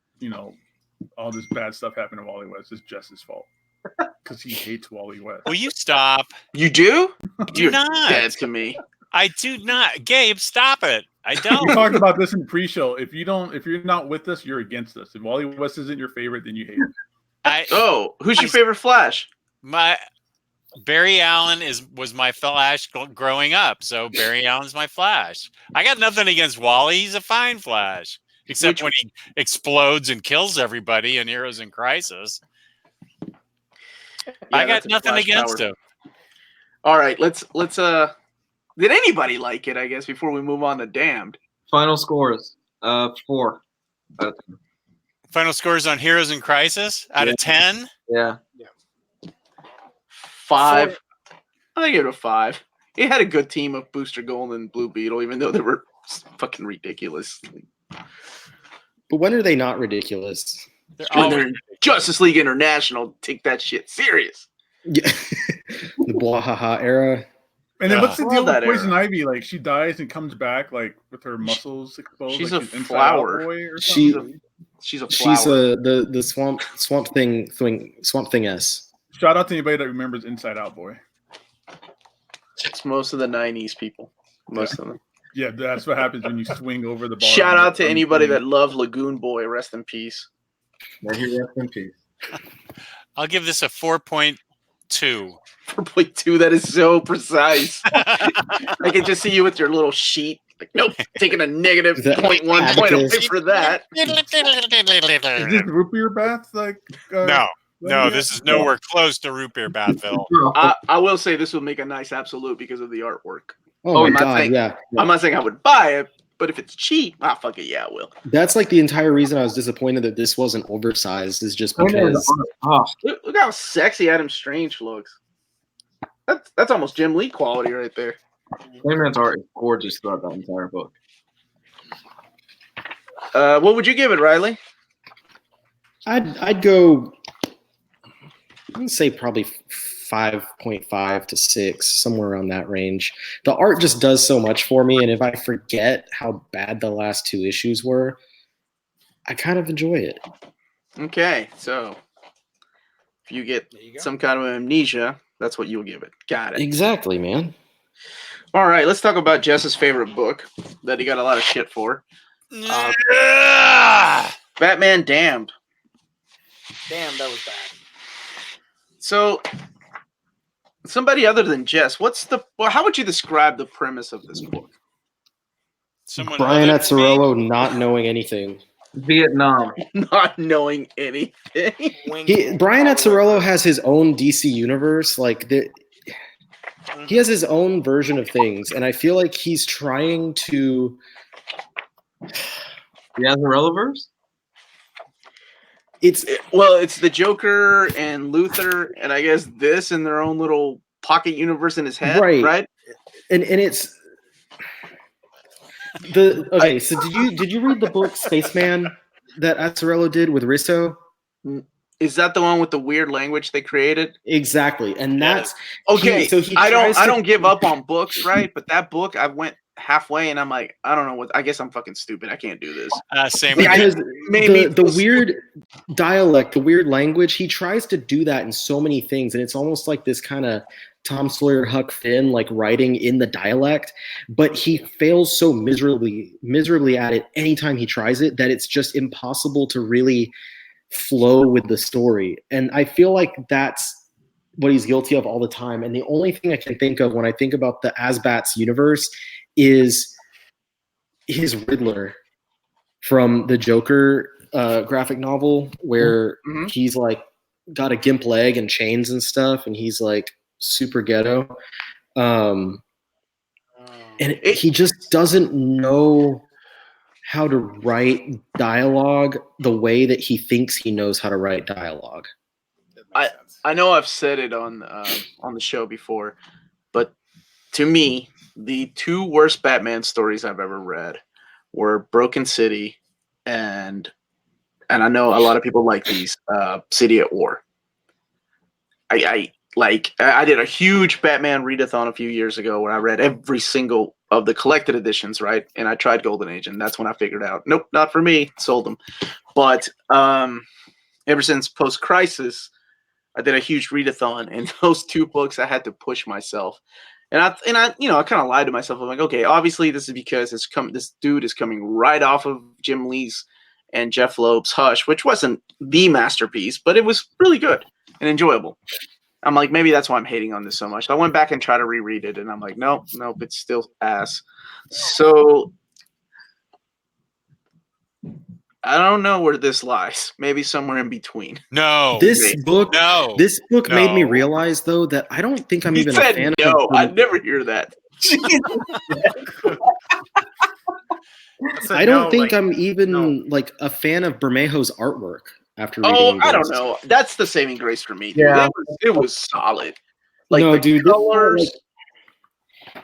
all this bad stuff happened to Wally West is Jess's fault. Because he hates Wally West. Will you stop? You do? You're not. Dead to me. I do not. Gabe, stop it. I don't. We talked about this in pre-show. If you're not with us, you're against us. If Wally West isn't your favorite, then you hate him. Who's your favorite Flash? My Barry Allen was my Flash growing up, so Barry Allen's my Flash. I got nothing against Wally. He's a fine Flash, except when he explodes and kills everybody in Heroes in Crisis. I got nothing against him. All right, let's did anybody like it, I guess, before we move on to Damned? Final scores. 4 out of 10. Final scores on Heroes in Crisis out of 10? Yeah. 5. I give it a 5. It had a good team of Booster Gold and Blue Beetle, even though they were fucking ridiculous. But when are they not ridiculous? They're in Justice League International. Take that shit serious. Yeah. The Bwahaha era. And then what's the deal with Poison Ivy? Like she dies and comes back like with her muscles exposed. She's like a flower. She's a flower. She's the swamp thing S. Shout out to anybody that remembers Inside Out Boy. It's most of the 90s people. Most of them. Yeah, that's what happens when you swing over the bar. Shout out to anybody that loved Lagoon Boy. Rest in peace. May he rest in peace. I'll give this a 4.2. 4.2, that is so precise. I can just see you with your little sheet. Like, nope, taking a negative 0.1 point away for that. Is this root beer bath? No, this is nowhere close to root beer Bathville. I will say this will make a nice absolute because of the artwork. Oh my God, yeah. I'm not saying I would buy it, but if it's cheap, fuck it, yeah, I will. That's like the entire reason I was disappointed that this wasn't oversized is just because look how sexy Adam Strange looks. That's almost Jim Lee quality right there. Clayman's art is gorgeous throughout that entire book. What would you give it, Riley? I'd go. I'd say probably 5.5 to 6, somewhere around that range. The art just does so much for me, and if I forget how bad the last 2 issues were, I kind of enjoy it. Okay, so if you get some kind of amnesia, that's what you'll give it. Got it. Exactly, man. All right, let's talk about Jess's favorite book that he got a lot of shit for. Batman Damned. Damn, that was bad. So, somebody other than Jess, how would you describe the premise of this book? Brian Azzarello not knowing anything. Vietnam. Not knowing anything. Brian Azzarello has his own DC universe. Like, he has his own version of things, and I feel like he's trying to. The Azarellaverse? It's the Joker and Luthor, and I guess this in their own little pocket universe in his head, right? And it's the okay. So did you read the book Spaceman that Azzarello did with Risso? Is that the one with the weird language they created? Exactly, and that's okay. I don't give up on books, right? But that book, I went halfway, and I'm like, I don't know what. I guess I'm fucking stupid. I can't do this. Same because the weird dialect, the weird language. He tries to do that in so many things, and it's almost like this kind of Tom Sawyer, Huck Finn, like writing in the dialect. But he fails so miserably at it anytime he tries it that it's just impossible to really flow with the story. And I feel like that's what he's guilty of all the time. And the only thing I can think of when I think about the Asbats universe is his Riddler from the Joker graphic novel, where he's like got a gimp leg and chains and stuff, and he's like super ghetto. And he just doesn't know how to write dialogue the way that he thinks he knows how to write dialogue. I know I've said it on the show before, but to me, the two worst Batman stories I've ever read were Broken City and I know a lot of people like these, City at War. I did a huge Batman readathon a few years ago where I read every single of the collected editions, right? And I tried Golden Age, and that's when I figured out, nope, not for me. Sold them. But ever since Post-Crisis, I did a huge readathon, and those two books I had to push myself. And I kind of lied to myself. I'm like, okay, obviously this is because this dude is coming right off of Jim Lee's and Jeff Loeb's Hush, which wasn't the masterpiece, but it was really good and enjoyable. I'm like, maybe that's why I'm hating on this so much. I went back and tried to reread it, and I'm like, nope, it's still ass. So I don't know where this lies. Maybe somewhere in between. This book made me realize, though, that I don't think I'm even a fan of. No, I'd never hear that. I don't think I'm even like a fan of Bermejo's artwork. After reading I don't know. That's the saving grace for me. Dude. Yeah, it was solid. Like, no, dude, colors.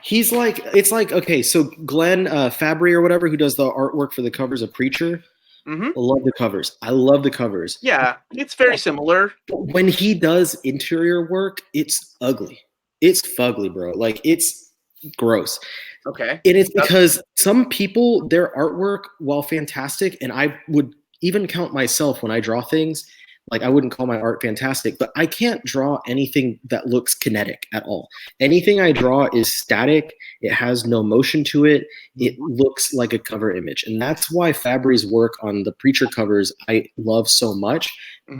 He's like, it's like, okay, so Glenn Fabry or whatever, who does the artwork for the covers of Preacher. I love the covers. Yeah, it's very similar. But when he does interior work, it's ugly. It's fugly, bro. Like, it's gross. Okay. And it's because some people, their artwork, while fantastic, and I would even count myself when I draw things, like I wouldn't call my art fantastic, but I can't draw anything that looks kinetic at all. Anything I draw is static. It has no motion to it. It looks like a cover image. And that's why Fabry's work on the Preacher covers I love so much.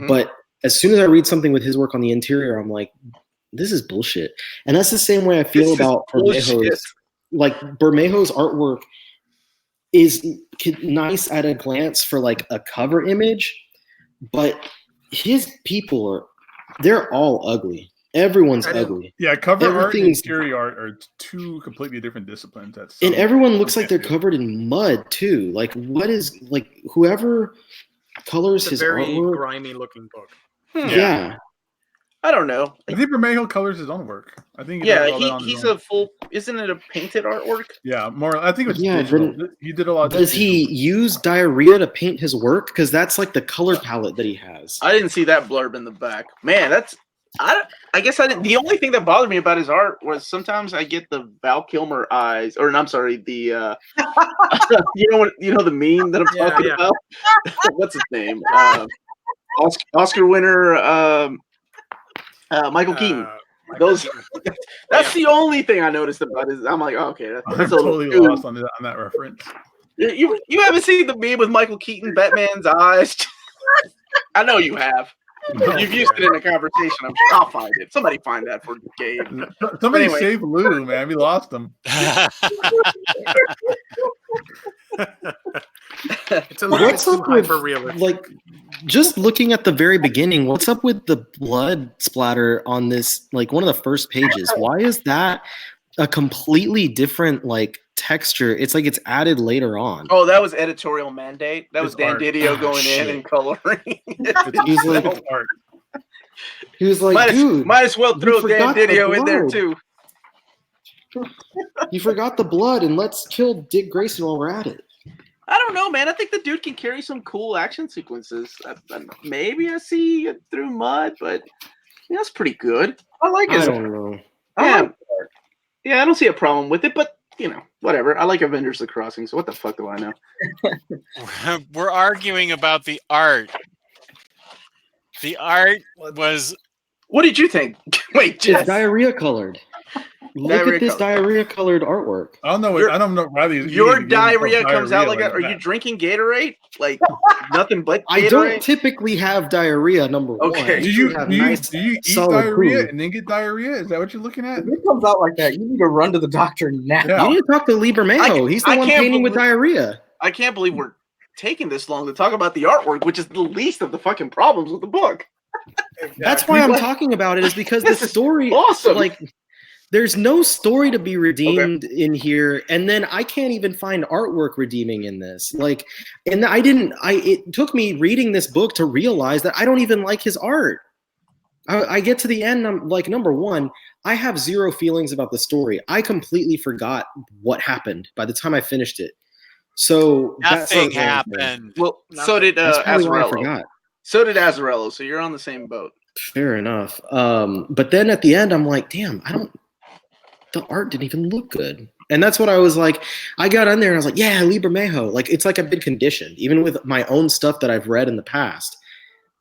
But as soon as I read something with his work on the interior, I'm like, this is bullshit. And that's the same way I feel about Bermejo's. Like, Bermejo's artwork is nice at a glance for like a cover image, but his people they're all ugly. Everyone's ugly. Yeah, cover art and interior art are two completely different disciplines. And everyone looks like they're covered in mud too. Like, what is, like, whoever colors his very artwork, grimy looking book. Yeah. I don't know. I think Bermejo colors his own work. I think he's a full. Isn't it a painted artwork? Yeah, more. I think it's digital. He did a lot. Does he use diarrhea to paint his work? Because that's like the color palette that he has. I didn't see that blurb in the back. Man, that's. I guess I didn't. The only thing that bothered me about his art was sometimes I get the Val Kilmer eyes, or I'm sorry, the you know the meme that I'm talking about. What's his name? Oscar winner. Michael Keaton. That's the only thing I noticed about it. I'm like, oh, okay, that's totally lost on that reference. You haven't seen the meme with Michael Keaton, Batman's eyes? I know you have. No, you've used it in a conversation. I'm sure. I'll find it. Somebody find that for Gabe. Somebody save Lou, man. We lost him. It's a little bit What's too up with hyper realistic. like just looking at the very beginning? What's up with the blood splatter on this? Like one of the first pages. Why is that a completely different like texture? It's like it's added later on. Oh, that was editorial mandate. That was It's Dan art. Didio going shit. in and coloring. He's like, It's art. he was like, dude, might as well you throw Dan forgot the Didio in there blood. too. You forgot the blood, and let's kill Dick Grayson while we're at it. I don't know, man. I think the dude can carry some cool action sequences. Maybe I see it through mud, but yeah, that's pretty good. I like I his. don't know. Yeah, I don't see a problem with it, but whatever. I like Avengers: The Crossing, so what the fuck do I know? We're arguing about the art. The art was. What did you think? Wait, It's Jess. diarrhea colored. Look at this diarrhea colored artwork. I don't know. I don't know. Riley, Your diarrhea comes out like that. Are you drinking Gatorade? Like nothing but Gatorade? I don't typically have diarrhea. Number Okay. one. Do you nice, eat solid diarrhea food. and then get diarrhea? Is that what you're looking at? If it comes out like that, you need to run to the doctor now. Yeah. You need to talk to Liebermejo. He's the I one can't painting with believe- diarrhea. I can't believe we're taking this long to talk about the artwork, which is the least of the fucking problems with the book. That's why I'm talking about it, is because the This is story, awesome. like, there's no story to be redeemed in here, and then I can't even find artwork redeeming in this. Like, and it took me reading this book to realize that I don't even like his art. I get to the end, I'm like, number one, I have zero feelings about the story. I completely forgot what happened by the time I finished it. So Nothing happened. Well, so did That's probably why I Azzarello. forgot. So did Azzarello. So you're on the same boat. Fair enough. But then at the end, I'm like, damn, the art didn't even look good. And that's what I was like. I got on there and I was like, yeah, Liebermejo. Like, it's like I've been conditioned, even with my own stuff that I've read in the past,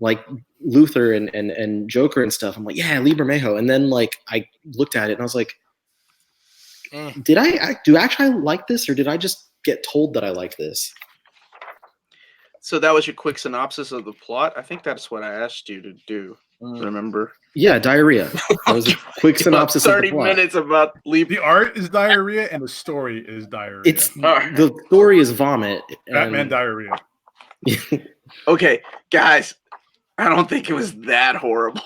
like Luther and Joker and stuff. I'm like, yeah, Liebermejo. And then like I looked at it and I was like, do I actually like this, or did I just get told that I like this? So that was your quick synopsis of the plot. I think that's what I asked you to do. Remember? Yeah, diarrhea. That was a quick synopsis of the 30 plot. minutes about The art is diarrhea and the story is diarrhea. It's the story is vomit. Batman diarrhea. Okay, guys. I don't think it was that horrible.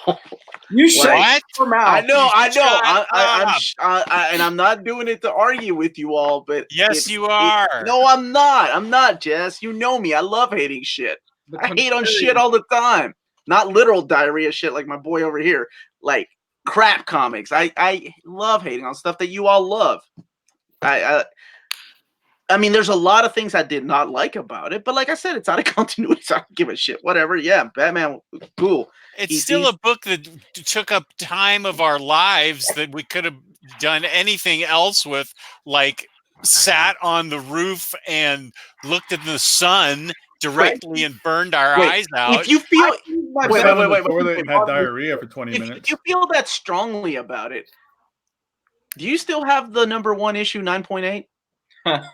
You should. What? I know. Shut up. And I'm not doing it to argue with you all, but Yes, you are. No, I'm not. I'm not, Jess. You know me. I love hating shit. I hate on shit all the time. Not literal diarrhea shit like my boy over here. Like crap comics. I love hating on stuff that you all love. I mean, there's a lot of things I did not like about it, but like I said, it's out of continuity, so I don't give a shit. Whatever. Yeah, Batman, cool. It's still a book that took up time of our lives that we could have done anything else with, like sat on the roof and looked at the sun directly and burned our eyes out. If you feel Wait, and had diarrhea for 20 minutes. If you feel that strongly about it, do you still have the number one issue 9.8?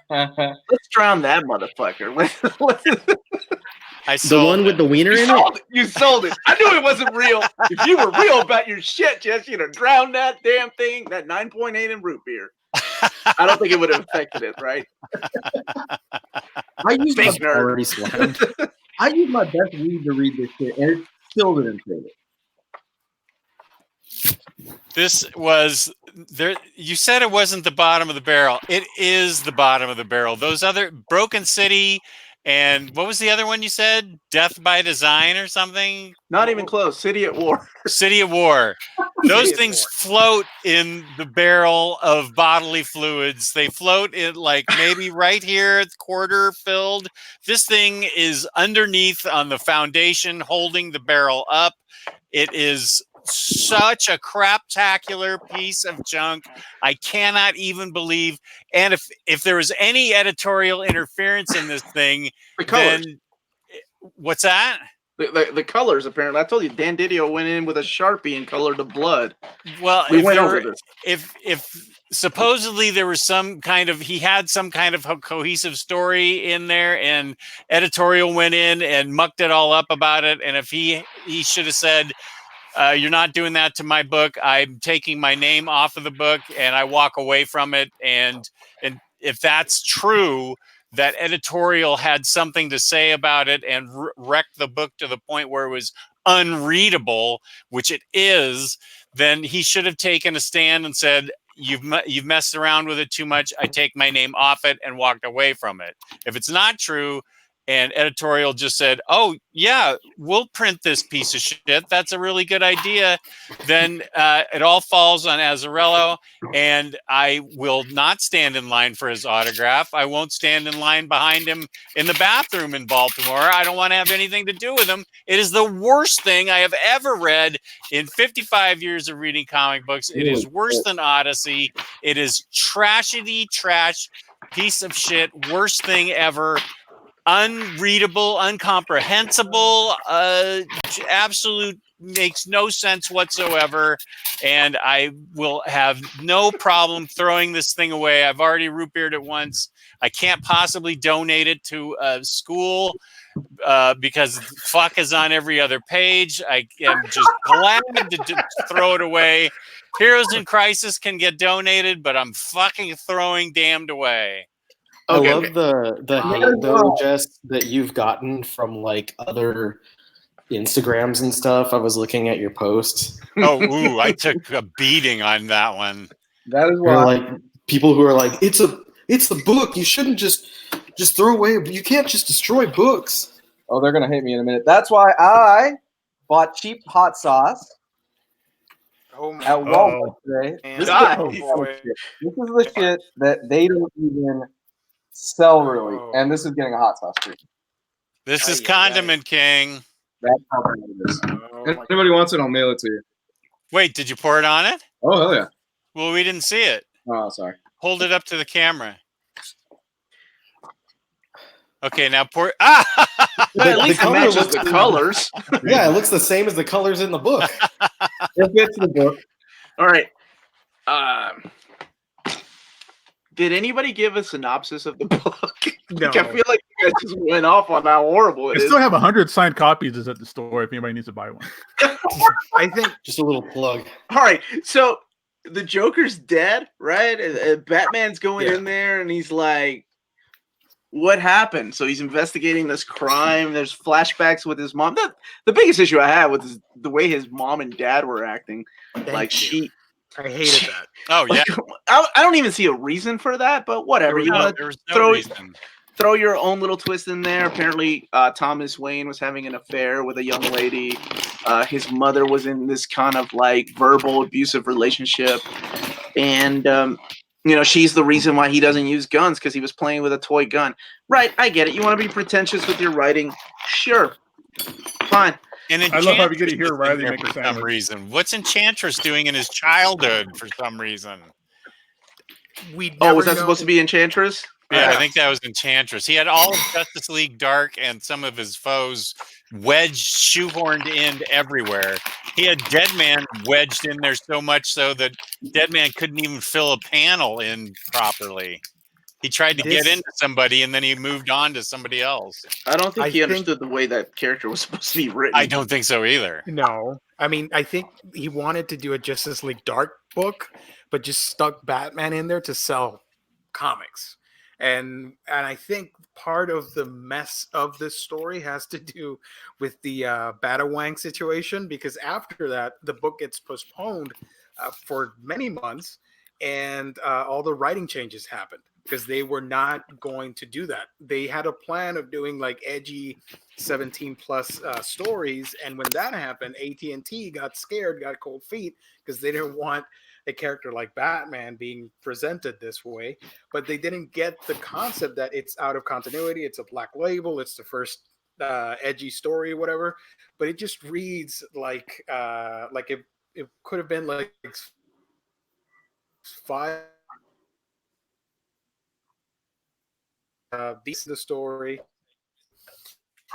Let's drown that motherfucker. The one with the wiener in it? You sold it. I knew it wasn't real. If you were real about your shit, Jess, you'd have drowned that damn thing, that 9.8 in root beer. I don't think it would have affected it, right? I used I used my best weed to read this shit, and it still didn't fit it. This was there. You said it wasn't the bottom of the barrel. It is the bottom of the barrel. Those other Broken City and what was the other one you said? Death by Design or something? Not even close. City at War. City of War. Those things float in the barrel of bodily fluids. They float in like maybe right here, it's quarter filled. This thing is underneath on the foundation, holding the barrel up. It is such a craptacular piece of junk. I cannot even believe. And if there was any editorial interference in this thing, then what's that? The colors, apparently. I told you, Dan Didio went in with a Sharpie and colored the blood. Well, we went over this. If supposedly there was he had some kind of cohesive story in there, and editorial went in and mucked it all up about it, and if he should have said, you're not doing that to my book, I'm taking my name off of the book and I walk away from it, and if that's true, that editorial had something to say about it and wrecked the book to the point where it was unreadable, which it is, then he should have taken a stand and said, you've messed around with it too much. I take my name off it and walked away from it. If it's not true, and editorial just said, oh, yeah, we'll print this piece of shit, that's a really good idea, then it all falls on Azzarello, and I will not stand in line for his autograph. I won't stand in line behind him in the bathroom in Baltimore. I don't want to have anything to do with him. It is the worst thing I have ever read in 55 years of reading comic books. It is worse than Odyssey. It is trashity trash, piece of shit, worst thing ever. Unreadable, incomprehensible, absolute, makes no sense whatsoever, and I will have no problem throwing this thing away. I've already root beered it once. I can't possibly donate it to a school because fuck is on every other page. I am just glad to throw it away. Heroes in Crisis can get donated, but I'm fucking throwing Damned away. Okay, I love the hate though, Jess, that you've gotten from like other Instagrams and stuff. I was looking at your posts. Oh, ooh, I took a beating on that one. That is why, like people who are like, it's a book. You shouldn't just throw away. You can't just destroy books. Oh, they're gonna hate me in a minute. That's why I bought cheap hot sauce at Walmart today. This is the shit that they don't even sell really, and this is getting a hot sauce treat. This is Condiment King. That's how bad it is. If anybody wants it, I'll mail it to you. Wait, did you pour it on it? Oh, hell yeah. Well, we didn't see it. Oh, sorry. Hold it up to the camera. Okay, now pour. Ah! At least it matches the colors. Yeah, it looks the same as the colors in the book. It fits the book. All right. Did anybody give a synopsis of the book? No. I feel like you guys just went off on how horrible it is. I still have 100 signed copies at the store if anybody needs to buy one. I think just a little plug. All right, so the Joker's dead, right? Batman's going in there, and he's like, "What happened?" So he's investigating this crime. There's flashbacks with his mom. The biggest issue I had was the way his mom and dad were acting. I hated that. Oh yeah, I don't even see a reason for that, but whatever. You want to throw your own little twist in there. Apparently, Thomas Wayne was having an affair with a young lady. His mother was in this kind of like verbal abusive relationship, and she's the reason why he doesn't use guns because he was playing with a toy gun. Right? I get it. You want to be pretentious with your writing, sure, fine. And I love how we get to hear Riley make a for some reason. What's Enchantress doing in his childhood for some reason? Was that supposed to be Enchantress? Yeah, I think that was Enchantress. He had all of Justice League Dark and some of his foes shoehorned in everywhere. He had Deadman wedged in there so much so that Deadman couldn't even fill a panel in properly. He tried to get into somebody, and then he moved on to somebody else. I don't think he understood the way that character was supposed to be written. I don't think so either. No. I mean, I think he wanted to do a Justice League Dark book, but just stuck Batman in there to sell comics. And I think part of the mess of this story has to do with the Batawang situation, because after that, the book gets postponed for many months, and all the writing changes happened. Because they were not going to do that. They had a plan of doing like edgy 17 plus stories. And when that happened, AT&T got scared, got cold feet, because they didn't want a character like Batman being presented this way. But they didn't get the concept that it's out of continuity. It's a black label. It's the first edgy story or whatever. But it just reads like it could have been like 5 beats of the story.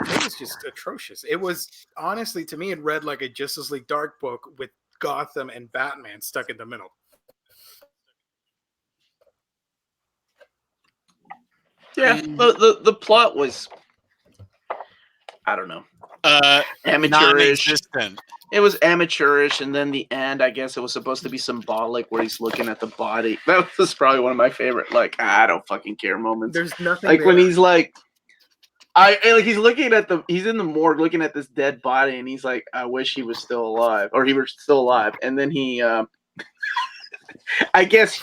It was just atrocious. It was, honestly, to me, it read like a Justice League Dark book with Gotham and Batman stuck in the middle. Yeah, the plot was, I don't know, amateurish. Non-existent. It was amateurish, and then the end, I guess it was supposed to be symbolic, where he's looking at the body. That was probably one of my favorite, like, I don't fucking care moments. There's nothing like there. when he's like, he's looking at he's in the morgue looking at this dead body, and he's like, I wish he was still alive, or he was still alive. And then he, I guess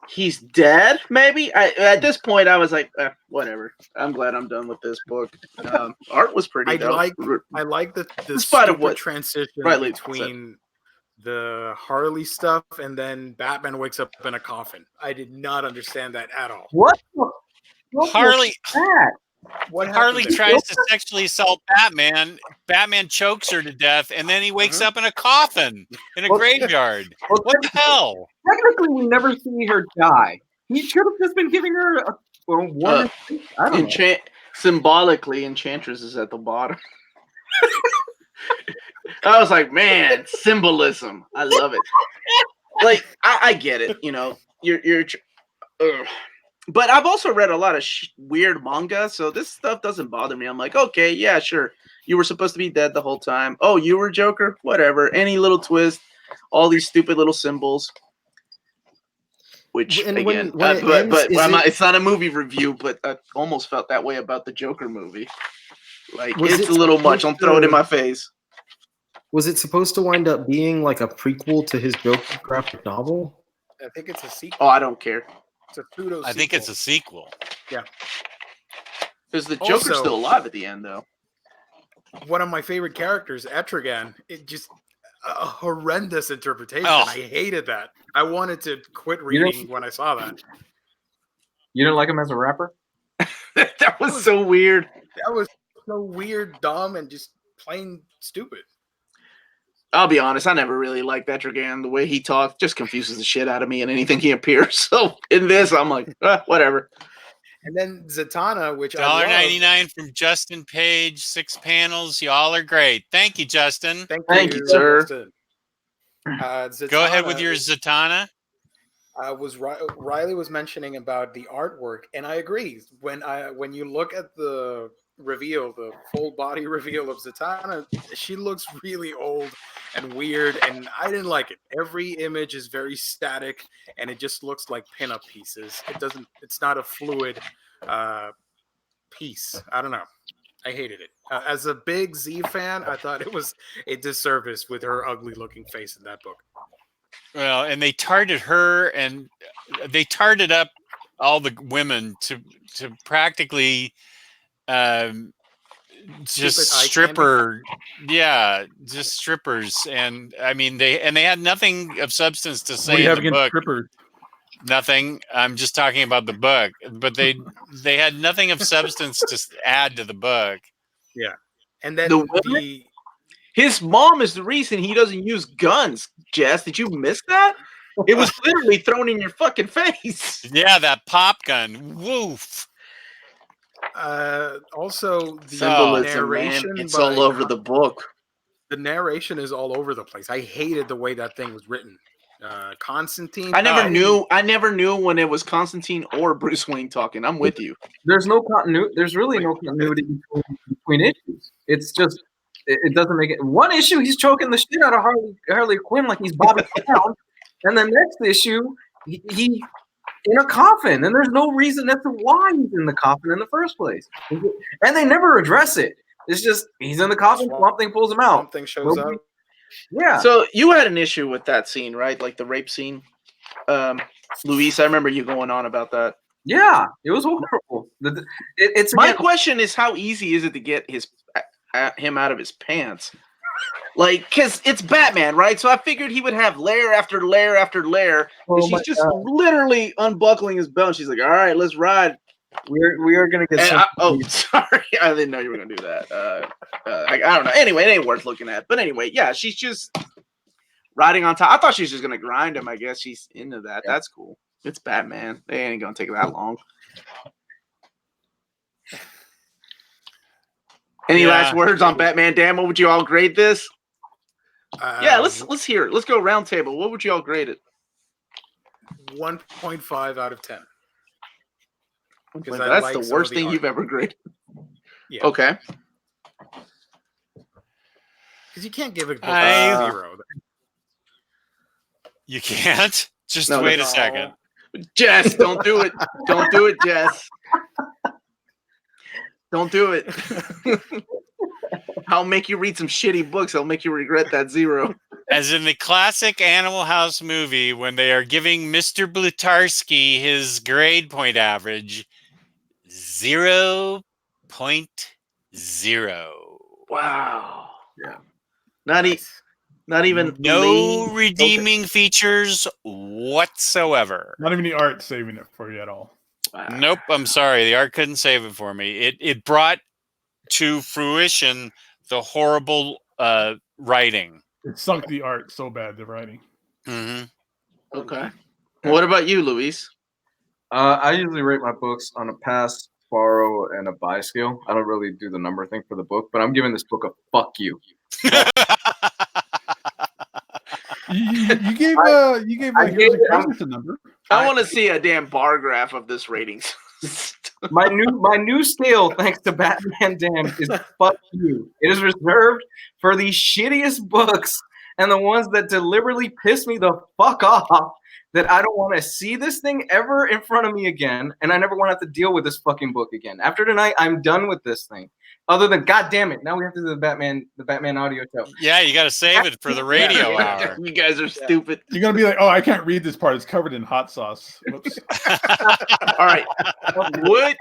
he's dead. Maybe. At this point, I was like, whatever. I'm glad I'm done with this book. Art was pretty. I like the spite of what transition Riley between the Harley stuff and then Batman wakes up in a coffin. I did not understand that at all. What Harley. What Harley there? tries to sexually assault Batman. Batman chokes her to death, and then he wakes up in a coffin in a graveyard. What the hell? Technically, we never see her die. He should have just been giving her a warning. I don't know. Symbolically, Enchantress is at the bottom. I was like, man, symbolism. I love it. Like, I get it. You know, you're. But I've also read a lot of weird manga, so this stuff doesn't bother me. I'm like, okay, yeah, sure. You were supposed to be dead the whole time. Oh, you were Joker? Whatever. Any little twist, all these stupid little symbols. Which, again, it's not a movie review, but I almost felt that way about the Joker movie. Like, it's a little much. Don't throw it in my face. Was it supposed to wind up being like a prequel to his Joker graphic novel? I think it's a sequel. Oh, I don't care. It's a pseudo sequel. I think it's a sequel. Yeah. Because the Joker's still alive at the end, though. One of my favorite characters, Etrigan, it just a horrendous interpretation. Oh. I hated that. I wanted to quit reading when I saw that. You didn't like him as a rapper? That was so weird. That was so weird, dumb, and just plain stupid. I'll be honest, I never really liked Etrigan. The way he talks just confuses the shit out of me in anything he appears. So in this, I'm like, whatever. And then Zatanna, which $1.99 from Justin Page, 6 panels. Y'all are great. Thank you, Justin. Thank you, sir. Zatanna, go ahead with your Zatanna. Riley was mentioning about the artwork, and I agree. When you look at the reveal, the full body reveal of Zatanna, she looks really old and weird, and I didn't like it. Every image is very static, and it just looks like pinup pieces. It's not a fluid piece. I don't know. I hated it. As a big Z fan, I thought it was a disservice with her ugly looking face in that book. Well, and they tarted her, and they tarted up all the women to practically just stripper, just strippers. And I mean, they had nothing of substance to say in the book. Strippers? Nothing. I'm just talking about the book, but they had nothing of substance to add to the book. Yeah, and then his mom is the reason he doesn't use guns. Jess, did you miss that? It was literally thrown in your fucking face. Yeah, that pop gun. Woof. Also, the narration, man, it's all over the book. The narration is all over the place. I hated the way that thing was written. Constantine. I never knew when it was Constantine or Bruce Wayne talking. I'm with you. There's no continuity. There's really no continuity between issues. It's just it doesn't make it. One issue, he's choking the shit out of Harley Quinn like he's Bobby Brown, and the next issue, he in a coffin, and there's no reason as to why he's in the coffin in the first place. And they never address it. It's just he's in the coffin. Swamp Thing pulls him out. Swamp Thing shows up. Yeah. So you had an issue with that scene, right? Like the rape scene. Luis, I remember you going on about that. Yeah, it was horrible. My question is, how easy is it to get him out of his pants? Like, because it's Batman, right? So I figured he would have layer after layer after layer. And she's just literally unbuckling his belt. And she's like, all right, let's ride. We are gonna get. Sorry, I didn't know you were gonna do that. I don't know. Anyway, it ain't worth looking at. But anyway, yeah, she's just riding on top. I thought she was just gonna grind him. I guess she's into that. Yeah. That's cool. It's Batman. They ain't gonna take that long. Any last words on Batman? Dan, what would you all grade this? Yeah, let's hear it. Let's go round table. What would you all grade it? 1.5 out of 10. That's the worst thing you've ever graded. Yeah. Okay. Because you can't give a book I- a 0. You can't. Just No, wait no. a second. Jess, don't do it. Don't do it, Jess. Don't do it. I'll make you read some shitty books. I'll make you regret that 0. As in the classic Animal House movie, when they are giving Mr. Blutarsky his grade point average, 0.0. Wow. Yeah. Not even No Lee. redeeming features whatsoever. Not even the art saving it for you at all. Wow. Nope, I'm sorry. The art couldn't save it for me. It brought to fruition the horrible writing. It sunk the art so bad, the writing. Mm-hmm. Okay. What about you, Luis? I usually rate my books on a pass, borrow, and a buy scale. I don't really do the number thing for the book, but I'm giving this book a fuck you. You gave I Heroes gave of Crisis a number. I want to see a damn bar graph of this ratings. My new scale, thanks to Batman Damned, is fuck you. It is reserved for the shittiest books and the ones that deliberately piss me the fuck off. That I don't want to see this thing ever in front of me again, and I never want to have to deal with this fucking book again. After tonight, I'm done with this thing. Other than, God damn it, now we have to do the Batman audio show. Yeah, you got to save it for the radio hour. You guys are stupid. You're gonna be like, oh, I can't read this part. It's covered in hot sauce. Whoops. All right. Would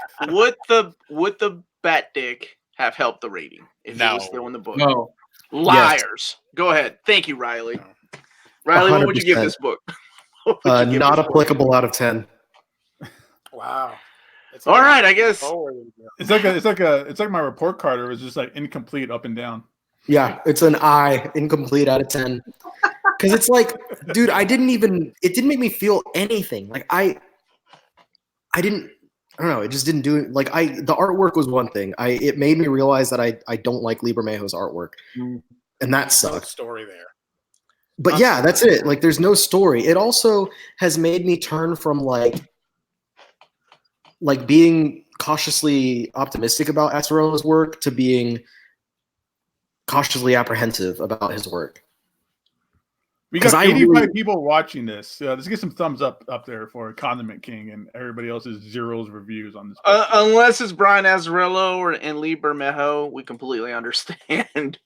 the Bat Dick have helped the rating if it was still in the book? No. Liars. Go ahead. Thank you, Riley. Riley, what would you give 100%. this book? What would you give Not this book? applicable out of 10. Wow. It's All right, I guess. It's like my report card. It was just like incomplete up and down. Yeah, it's an I, incomplete out of 10. Because it's like, dude, it didn't make me feel anything. Like I don't know, it just didn't do it. Like the artwork was one thing. It made me realize that I don't like Liebermejo's artwork. And that sucks. Story there. But yeah, that's it. Like there's no story. It also has made me turn from like being cautiously optimistic about Azzarello's work to being cautiously apprehensive about his work. We got 85 people watching this. Let's get some thumbs up there for Condiment King and everybody else's zeros reviews on this. Unless it's Brian Azzarello and Lee Bermejo, we completely understand.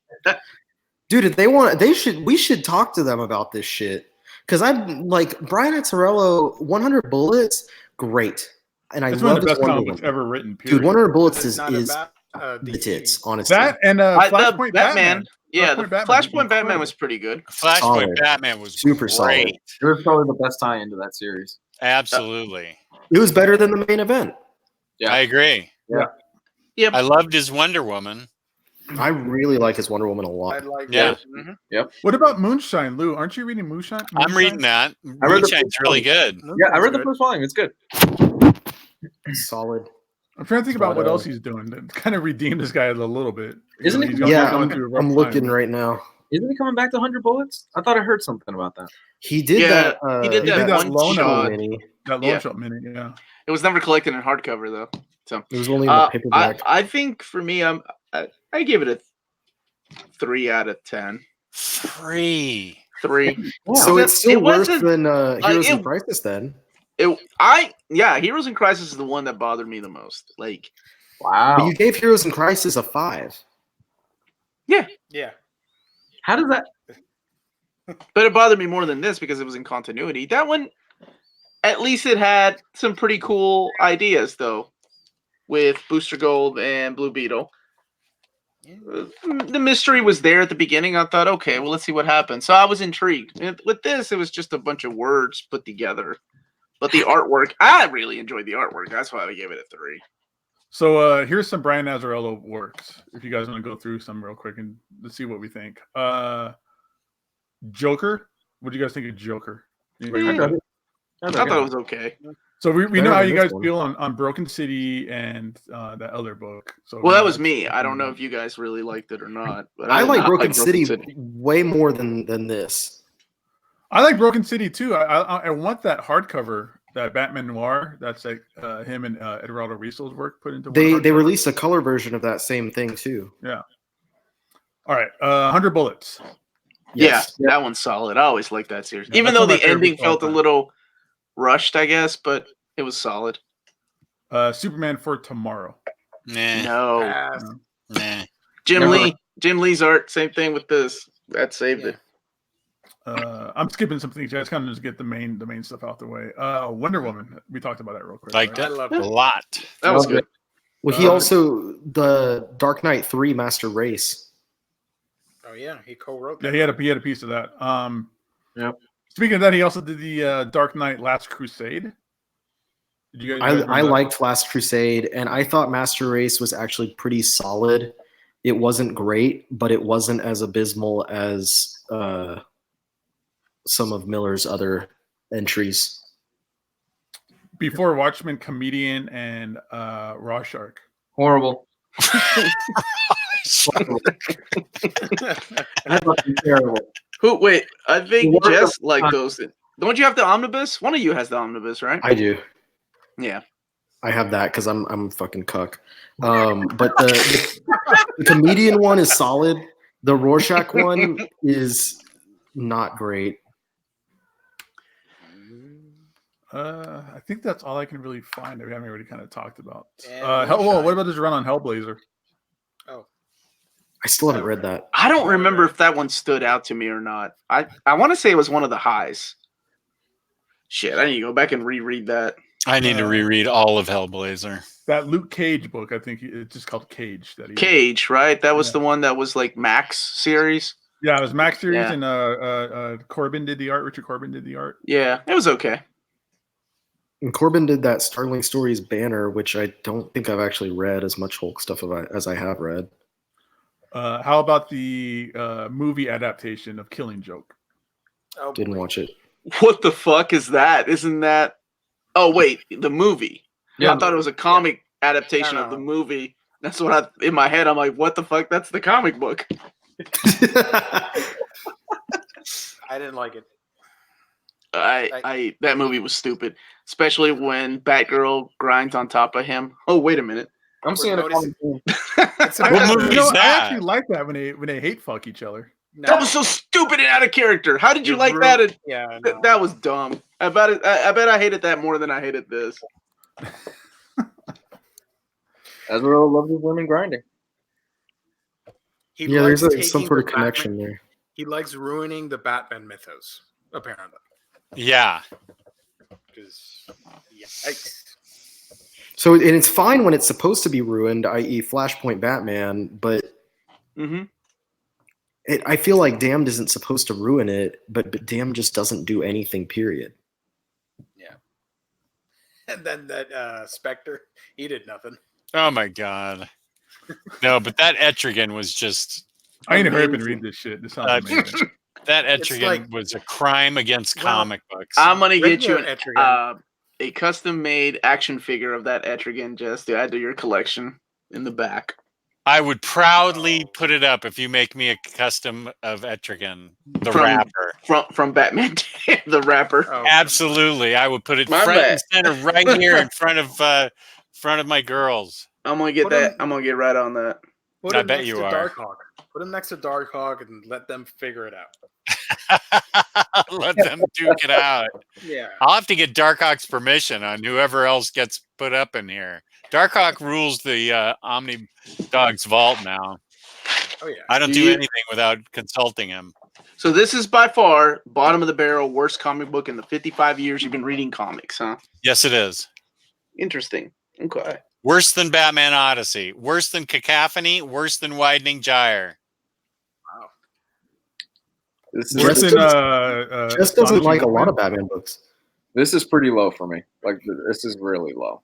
Dude, if we should talk to them about this shit. Because I'm like, Brian Azzarello, 100 Bullets, great. And it's one of the best comic books ever written. Period. Dude, 100 Bullets is the tits, honestly. That and Flashpoint Batman. Yeah, Flashpoint Batman was pretty good. Flashpoint Batman was super solid. It was probably the best tie into that series. Absolutely. It was better than the main event. Yeah, I agree. Yeah. I loved his Wonder Woman. I really like his Wonder Woman a lot. Yep. What about Moonshine, Lou? Aren't you reading Moonshine? I'm reading that. Moonshine's really good. Yeah, I read the first volume. It's good. Solid. I'm trying to think about what else he's doing to kind of redeem this guy a little bit. Isn't he? I'm looking right now. Isn't he coming back to 100 Bullets? I thought I heard something about that. He did that. He did that loan shot mini. That loan shot mini, yeah. It was never collected in hardcover though. So it was only in the paperback. I think for me, I give it a 3 out of 10. 3. So it's still worse than Heroes in Crisis then. Heroes in Crisis is the one that bothered me the most. Like, wow. But you gave Heroes in Crisis a 5. Yeah. How does that? But it bothered me more than this because it was in continuity. That one, at least it had some pretty cool ideas though, with Booster Gold and Blue Beetle. The mystery was there at the beginning. I thought, okay, well, let's see what happens. So I was intrigued. And with this, it was just a bunch of words put together. But the artwork, I really enjoyed the artwork. That's why I gave it a 3. So here's some Brian Azzarello works. If you guys want to go through some real quick and let's see what we think. Joker. What do you guys think of Joker? I thought it was okay. So we know how you guys feel on Broken City and that other book. So that was me. I don't know if you guys really liked it or not. But I like Broken City way more than this. I like Broken City too. I want that hardcover, that Batman Noir. That's like him and Eduardo Riso's work put into. They released a color version of that same thing too. Yeah. All right, 100 Bullets. Yes. Yeah, that one's solid. I always like that series, Yeah, even that's though one of the my favorite ending books of all felt a time. little rushed, I guess, but it was solid. Superman for Tomorrow. Nah, No, Pass. nah. Jim Never- Lee. Jim Lee's art. Same thing with this. That saved Yeah. it. I'm skipping some things. I just kind of just get the main stuff out the way. Wonder Woman. We talked about that real quick. Liked I it love a it. lot. That was Loved good. Well, he also the Dark Knight 3 Master Race. Oh yeah, he co-wrote Yeah, that. he had a piece of that. Yep. Speaking of that, he also did the Dark Knight Last Crusade. Did you guys I remember that? liked Last Crusade, and I thought Master Race was actually pretty solid. It wasn't great, but it wasn't as abysmal as some of Miller's other entries. Before Watchmen, Comedian, and Rorschach. Horrible. Terrible. Who? Wait, I think Work Jess of liked time. those. Don't you have the omnibus? One of you has the omnibus, right? I do. Yeah. I have that because I'm fucking cuck. But the comedian one is solid. The Rorschach one is not great. I think that's all I can really find that we haven't already kind of talked about. And What about this run on Hellblazer? I still haven't read that. I don't remember if that one stood out to me or not. I want to say it was one of the highs. Shit, I need to go back and reread that. I need to reread all of Hellblazer. That Luke Cage book, I think it's just called Cage. Cage, right? That was Yeah. the one that was like Max series. Yeah, it was Max series, Yeah. and Corbin did the art. Richard Corbin did the art. Yeah, it was okay. And Corbin did that Starling Stories banner, which I don't think I've actually read as much Hulk stuff as I have read. How about the movie adaptation of Killing Joke? Oh, Didn't boy. watch it. What the fuck is that? Isn't that? Oh wait, the movie. Yeah. I thought it was a comic adaptation No, of the no. movie. That's what in my head. I'm like, what the fuck? That's the comic book. I didn't like it. I that movie was stupid, especially when Batgirl grinds on top of him. Oh wait a minute. I'm seeing a noticing- comic. It's What about- movie You know, is I that? actually like that when they hate fuck each other. No. That was so stupid and out of character. How did you You're like rude. that? And- Yeah, no. That was dumb. I bet I hated that more than I hated this. That's what I love with women grinding. He Yeah, likes there's taking some sort of the Batman- connection there. He likes ruining the Batman mythos, apparently. Yeah. Because, yikes. So, and it's fine when it's supposed to be ruined, i.e., Flashpoint Batman, but Mm-hmm. I feel like Damned isn't supposed to ruin it, but Damned just doesn't do anything, period. And then that Spectre, he did nothing. Oh my god. No, but that Etrigan was just I need to hurry up and Amazing. read this shit. This sounds amazing. that It's Etrigan like- was a crime against Well, comic books. I'm gonna get you Regular Etrigan. a custom-made action figure of that Etrigan just to add to your collection in the back. I would proudly put it up if you make me a custom of Etrigan, the From- rapper. From Batman, the rapper. Oh, Absolutely, I would put it My front bad. and center right here in front of my girls. I'm gonna get Put that. him- I'm gonna get right on that. Put I him bet next you to are. Darkhawk. Put him next to Darkhawk and let them figure it out. Let them duke it out. Yeah. I'll have to get Darkhawk's permission on whoever else gets put up in here. Darkhawk rules the Omni Dog's vault now. Oh, yeah. I don't do anything without consulting him. So this is by far bottom of the barrel worst comic book in the 55 years you've been reading comics, huh? Yes, it is. Interesting. Okay. Worse than Batman Odyssey. Worse than Cacophony. Worse than Widening Gyre. This is, Just- Just doesn't Astonishing like a lot Woman. of Batman books. this is pretty low for me. Like this is really low.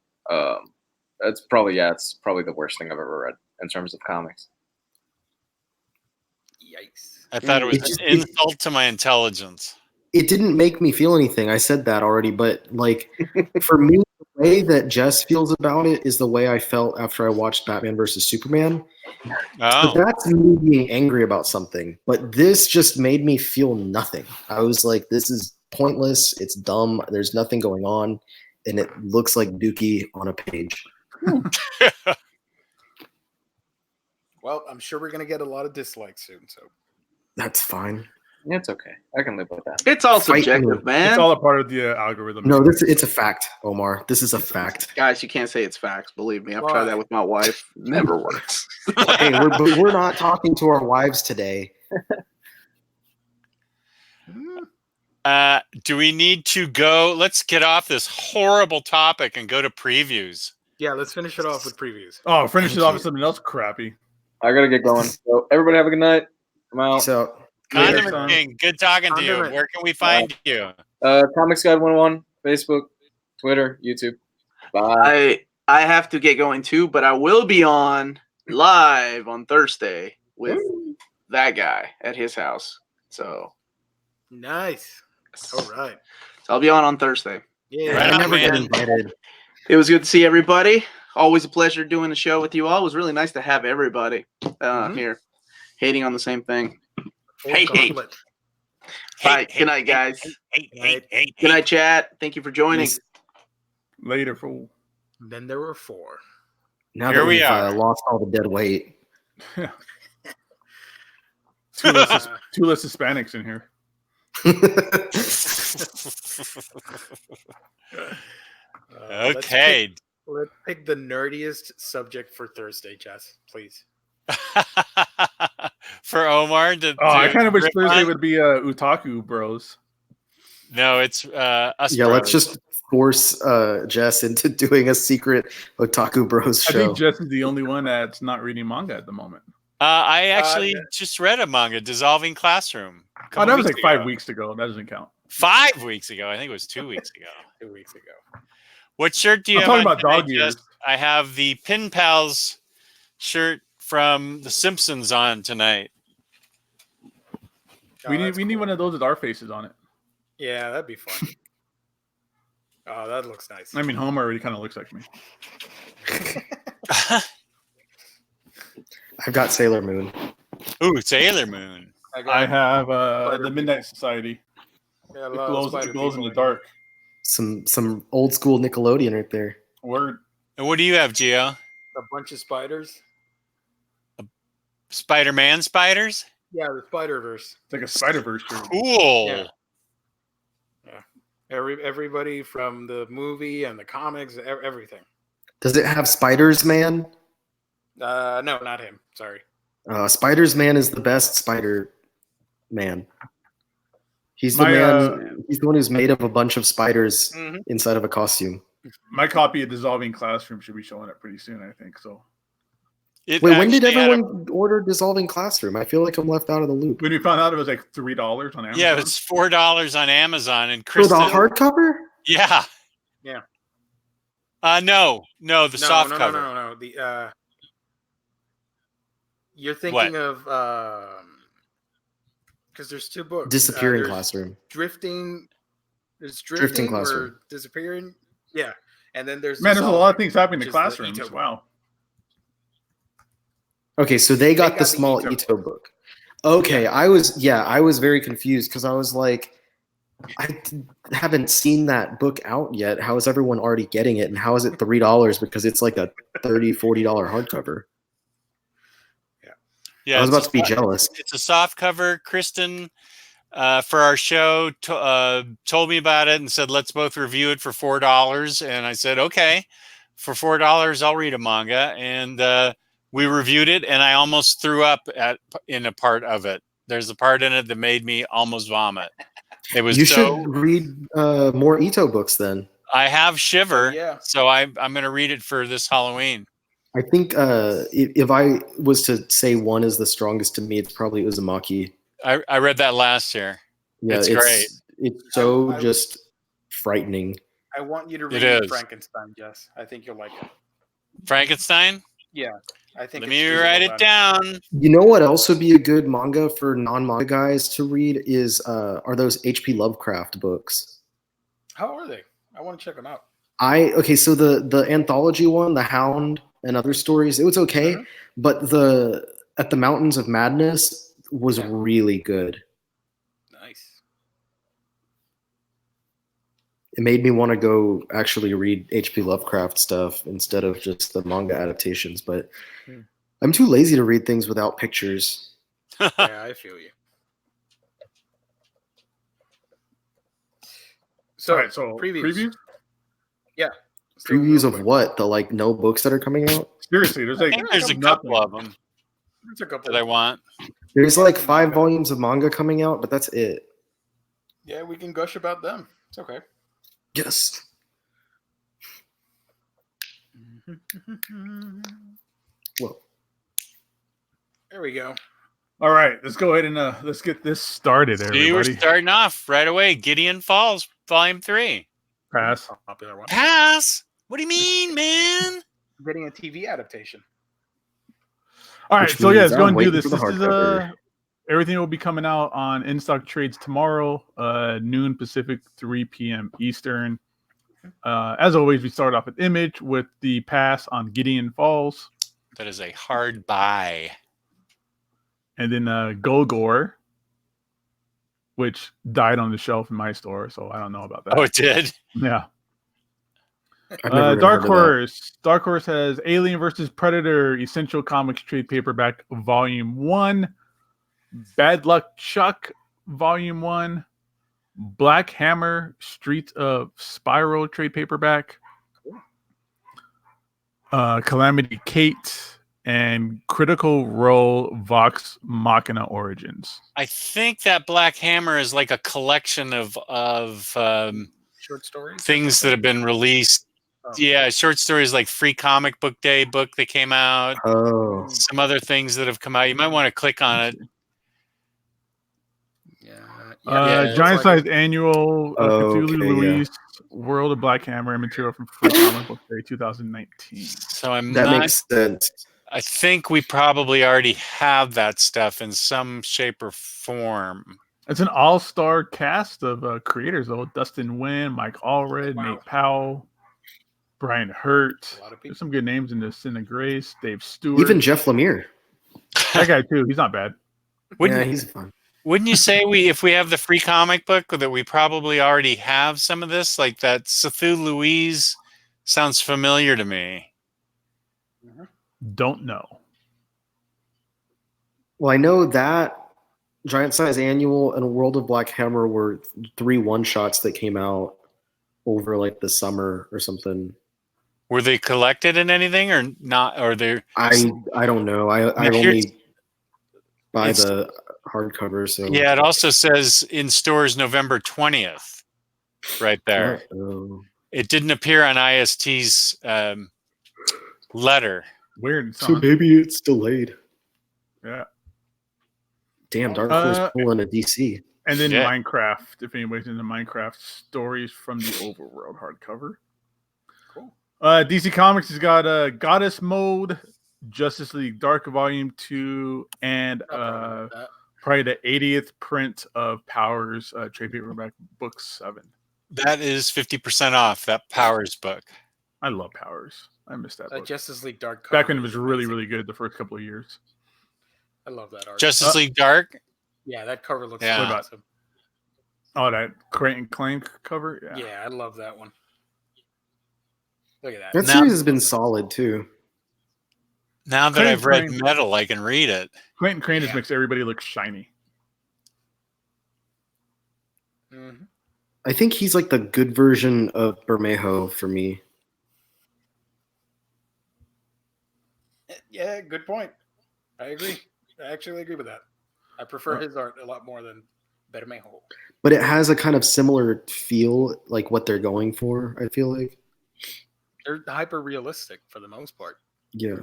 It's probably the worst thing I've ever read in terms of comics. Yikes. I thought it was It just- an insult to my intelligence. It didn't make me feel anything. I said that already, but like for me, the way that Jess feels about it is the way I felt after I watched Batman versus Superman. Oh, But that's me being angry about something. But this just made me feel nothing. I was like, this is pointless. It's dumb. There's nothing going on. And it looks like Dookie on a page. Well, I'm sure we're gonna get a lot of dislikes soon. So That's fine. It's okay. I can live with that. It's all Fight subjective, me. man. It's all a part of the algorithm. No, it's a fact, Omar. This is a fact. Guys, you can't say it's facts. Believe me, I've Why? tried that with my wife. Never works. Hey, we're not talking to our wives today. Do we need to go? Let's get off this horrible topic and go to previews. yeah, let's finish it off with previews. Oh, finish Thank it off you. with something else crappy. I gotta get going. So everybody have a good night. I'm out. So Later, Condiment son. King, good talking to you. Condiment. Where can we find you? Comics Guide 101, Facebook, Twitter, YouTube. Bye. I have to get going too, but I will be on live on Thursday with that guy at his house. So Nice. All right. I'll be on Thursday. Yeah. Right I on, never get man. invited. It was good to see everybody. Always a pleasure doing the show with you all. It was really nice to have everybody here hating on the same thing. Full Hey. gauntlet. Bye. Good night, guys. Good night, chat. Thank you for joining. Later, fool. Then there were 4. Now Here that we we've are. lost all the dead weight. Two less Hispanics in here. Okay. Let's pick the nerdiest subject for Thursday, Jess, please. For Omar I kind of wish rip Thursday on? would be Utaku Bros. No, it's us. Yeah, let's bros. just force Jess into doing a secret Otaku Bros I show. think Jess is the only one that's not reading manga at the moment. I actually just read a manga, Dissolving Classroom. a Oh, couple that was like weeks 5 ago. weeks ago. That doesn't count. 5 weeks ago. I think it was 2 weeks ago. 2 weeks ago. What shirt do you I'm have talking on about tonight, dog ears. Jess? I have the Pin Pals shirt from The Simpsons on tonight. Oh, we that's need cool. one of those with our faces on it. Yeah, that'd be fun. Oh, that looks nice. I mean, Homer already kind of looks like me. I've got Sailor Moon. Ooh, Sailor Moon. I have Spider the Midnight Society. Yeah, It glows in the dark. Some old school Nickelodeon right there. Word. And what do you have, Gio? A bunch of spiders. Spider-Man spiders? Yeah, the Spider-Verse. It's like a Spider-Verse shirt. Cool. Yeah. Everybody from the movie and the comics, everything. Does it have Spiders Man? No, not him. Sorry. Spiders Man is the best Spider Man. He's the My, man. He's the one who's made of a bunch of spiders Mhm. inside of a costume. My copy of Dissolving Classroom should be showing up pretty soon, I think. So It Wait, when did actually had a- everyone order Dissolving Classroom? I feel like I'm left out of the loop. when we found out it was like $3 on Amazon. Yeah, it's $4 on Amazon, and For the Kristen. hardcover? Yeah. Yeah. No, the soft cover. No. The you're thinking of because there's 2 books. Disappearing There's Classroom. Drifting. There's Drifting drifting Classroom. or disappearing. Yeah, and then there's Man, there's a lot of things happening in which the is the classrooms. Ito book. Wow. Okay, so they got got the the small Ito Ito book. Okay, I was very confused because I was like, haven't seen that book out yet. How is everyone already getting it? And how is it $3 because it's like a $30, $40 hardcover? Yeah, I was it's about to be jealous. It's a soft cover. Kristen, for our show, told me about it and said, let's both review it for $4. And I said, okay, for $4, I'll read a manga. And we reviewed it, and I almost threw up in a part of it. There's a part in it that made me almost vomit. It was You should read more Ito books then. I have Shiver, Yeah. so I'm going to read it for this Halloween. I think if I was to say one is the strongest to me, it's probably Uzumaki. I read that last year. Yeah, It's great. It's so I- just frightening. I want you to It read is. Frankenstein, Jess. I think you'll like it. Frankenstein? Yeah, I think. Let it's me really write well it done. down. You know what else would be a good manga for non-manga guys to read is are those H.P. Lovecraft books. How are they? I want to check them out. So the anthology one, The Hound and Other Stories, it was okay, Mhm. but the At the Mountains of Madness was Yeah. really good. Nice. It made me want to go actually read H.P. Lovecraft stuff instead of just the manga adaptations. But I'm too lazy to read things without pictures. Yeah, I feel you. So, All right, so previews? Yeah. Previews of what? The like no books that are coming out? Seriously, there's I like think there's a couple of them There's a couple that I want. There's like 5 volumes of manga coming out, but that's it. Yeah, we can gush about them. It's okay. Yes. Well, there we go. All right, let's go ahead and let's get this started, everybody. We're starting off right away. Gideon Falls, Volume 3. Pass. Popular one. Pass? What do you mean, man? Getting a TV adaptation. All right, which so yeah, let's means go I'm and do waiting this. for the This is hardcover. everything will be coming out on In Stock Trades tomorrow, noon Pacific, 3 p.m. Eastern. As always, we start off with Image with the pass on Gideon Falls. That is a hard buy. And then Golgor, which died on the shelf in my store, so I don't know about that. Oh, it did? Yeah. I've never even Dark heard of that. Horse. Dark Horse has Alien vs. Predator, Essential Comics Trade Paperback, Volume 1. Bad Luck Chuck, Volume 1. Black Hammer, Streets of Spiral Trade Paperback. Calamity Kate, and Critical Role Vox Machina Origins. I think that Black Hammer is like a collection of Short stories? things that have been released. Oh. Yeah, short stories like Free Comic Book Day book that came out. Oh, Some other things that have come out. You might want to click on it. Yeah. Giant Sized Annual Cthulhu okay, Luis, World of Black Hammer, and material from Free Comic Book Day 2019. So I'm that not. makes sense. I think we probably already have that stuff in some shape or form. It's an all-star cast of creators, though. Dustin Nguyen, Mike Allred, Wow. Nate Powell, Brian Hurt. A lot of people. There's some good names in this. Cinna Grace, Dave Stewart. Even Jeff Lemire. That guy, too. He's not bad. Yeah, he's fun. Wouldn't you say if we have the free comic book that we probably already have some of this? Like that Cthulhu Louise sounds familiar to me. Don't know. Well, I know that Giant Size Annual and World of Black Hammer were 3 one-shots that came out over like the summer or something. Were they collected in anything or not? Or they? I don't know. I only buy the hardcover. So yeah, it also says in stores November 20th, right there. It didn't appear on IST's letter. Weird. So maybe it's delayed. Yeah. Damn, Dark Horse pulling a DC. And then Minecraft, if anybody's into Minecraft, stories from the Overworld hardcover. Cool. DC Comics has got Goddess Mode, Justice League Dark Volume 2, and probably the 80th print of Powers trade paperback book 7. That is 50% off, that Powers book. I love Powers. I missed that book. Justice League Dark back when it was really, really good the first couple of years. I love that art. Justice League Dark? Yeah, that cover looks awesome. Oh, that Crane Clank cover? Yeah, I love that one. Look at that. That series has been solid, too. Now that I've read Metal, I can read it. Clayton Crane just makes everybody look shiny. Mm-hmm. I think he's like the good version of Bermejo for me. Yeah, good point. I agree. I actually agree with that. I prefer his art a lot more than Bermejo. But it has a kind of similar feel, like what they're going for, I feel like. They're hyper realistic for the most part. Yeah.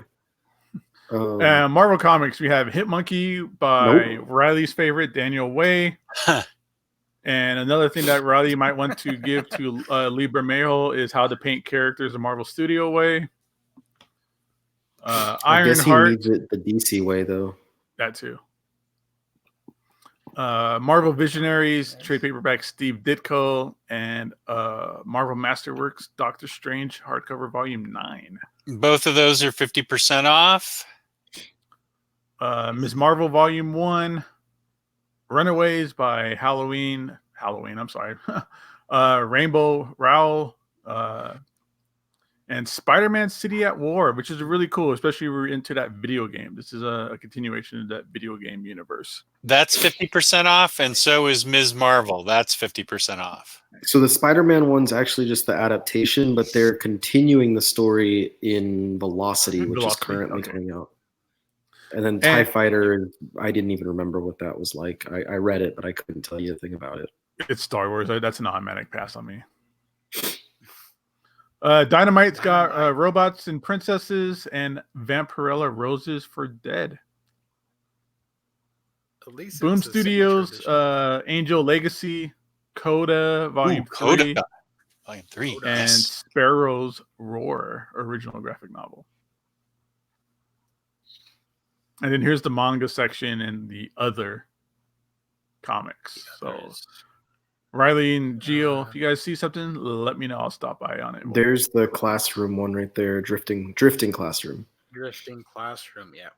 Marvel Comics, we have Hitmonkey by Riley's favorite, Daniel Way. And another thing that Riley might want to give to Lee Bermejo is how to paint characters the Marvel Studio way. I guess he needs it the DC way, though. That too. Marvel Visionaries, trade paperback Steve Ditko, and Marvel Masterworks Doctor Strange hardcover volume 9. Both of those are 50% off. Ms. Marvel volume 1, Runaways by Halloween, I'm sorry. Rainbow Rowell, and Spider-Man City at War, which is really cool, especially if we're into that video game. This is a continuation of that video game universe. That's 50% off, and so is Ms. Marvel. That's 50% off. So the Spider-Man one's actually just the adaptation, but they're continuing the story in Velocity, which is currently coming out. And then TIE Fighter, I didn't even remember what that was like. I read it, but I couldn't tell you a thing about it. It's Star Wars. That's an automatic pass on me. Dynamite's got Robots and Princesses and Vampirella Roses for Dead. At least Boom Studios, Angel Legacy, Coda Volume 3, Volume 3, and Sparrow's Roar original graphic novel. And then here's the manga section and the other comics. So Riley and Gio, if you guys see something, let me know. I'll stop by on it. There's the classroom one right there, drifting classroom. Drifting classroom, yeah.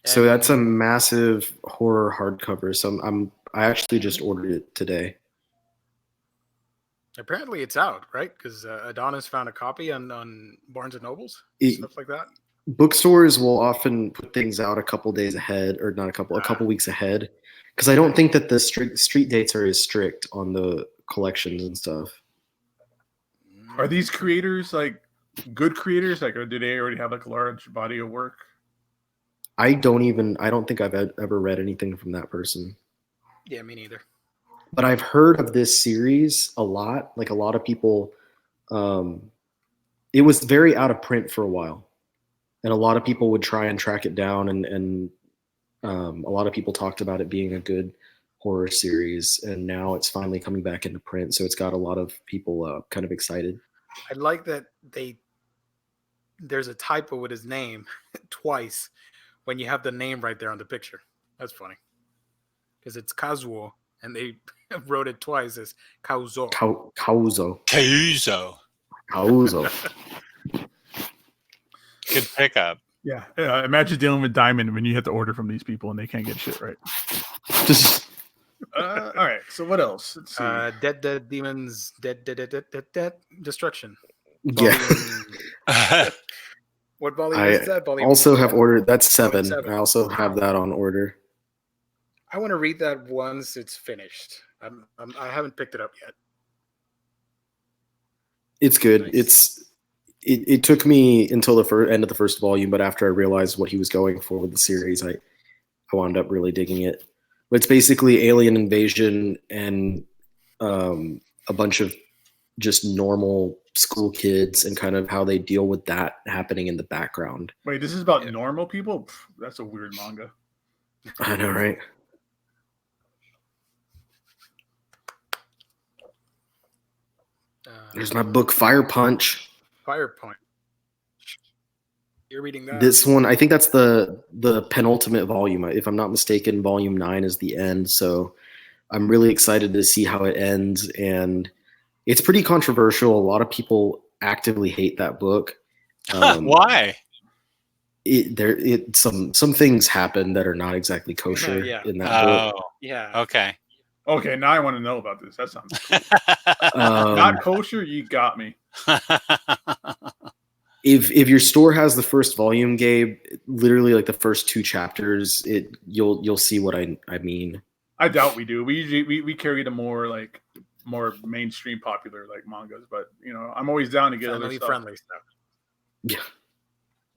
So that's a massive horror hardcover. So I actually just ordered it today. Apparently it's out, right? Because Adonis found a copy on Barnes and Nobles, stuff like that. Bookstores will often put things out a couple days ahead, or not a couple weeks ahead, because I don't think that the street dates are as strict on the collections and stuff. Are these creators like good creators? Like, or do they already have like a large body of work? I don't think I've ever read anything from that person. Yeah, me neither. But I've heard of this series a lot. Like a lot of people, it was very out of print for a while. And a lot of people would try and track it down, and a lot of people talked about it being a good horror series, and now it's finally coming back into print, so it's got a lot of people kind of excited. I like that there's a typo with his name twice when you have the name right there on the picture. That's funny, because it's Kazuo, and they wrote it twice as Kauzo. Kauzo. Good pickup. Yeah. Imagine dealing with Diamond when you have to order from these people and they can't get shit right. All right. So what else? Let's see. Dead Demons, Dead Destruction. Yeah. What volume is that? Volume also have ordered. That's 7. I also have that on order. I want to read that once it's finished. I haven't picked it up yet. It's good. Nice. It took me until the end of the first volume, but after I realized what he was going for with the series, I wound up really digging it. But it's basically alien invasion and a bunch of just normal school kids and kind of how they deal with that happening in the background. Wait, this is about normal people? Pff, that's a weird manga. I know, right? There's my book, Fire Punch. Fire Punch. You're reading that. This one, I think that's the penultimate volume. If I'm not mistaken, volume 9 is the end. So I'm really excited to see how it ends. And it's pretty controversial. A lot of people actively hate that book. Why? Some things happen that are not exactly kosher in that book. Yeah. Okay. Okay, now I want to know about this. That sounds cool. Not kosher, you got me. If your store has the first volume, Gabe, literally like the first 2 chapters, you'll see what I mean. I doubt we do. We usually we carry the more mainstream popular like mangas, but I'm always down to get family friendly stuff. Yeah,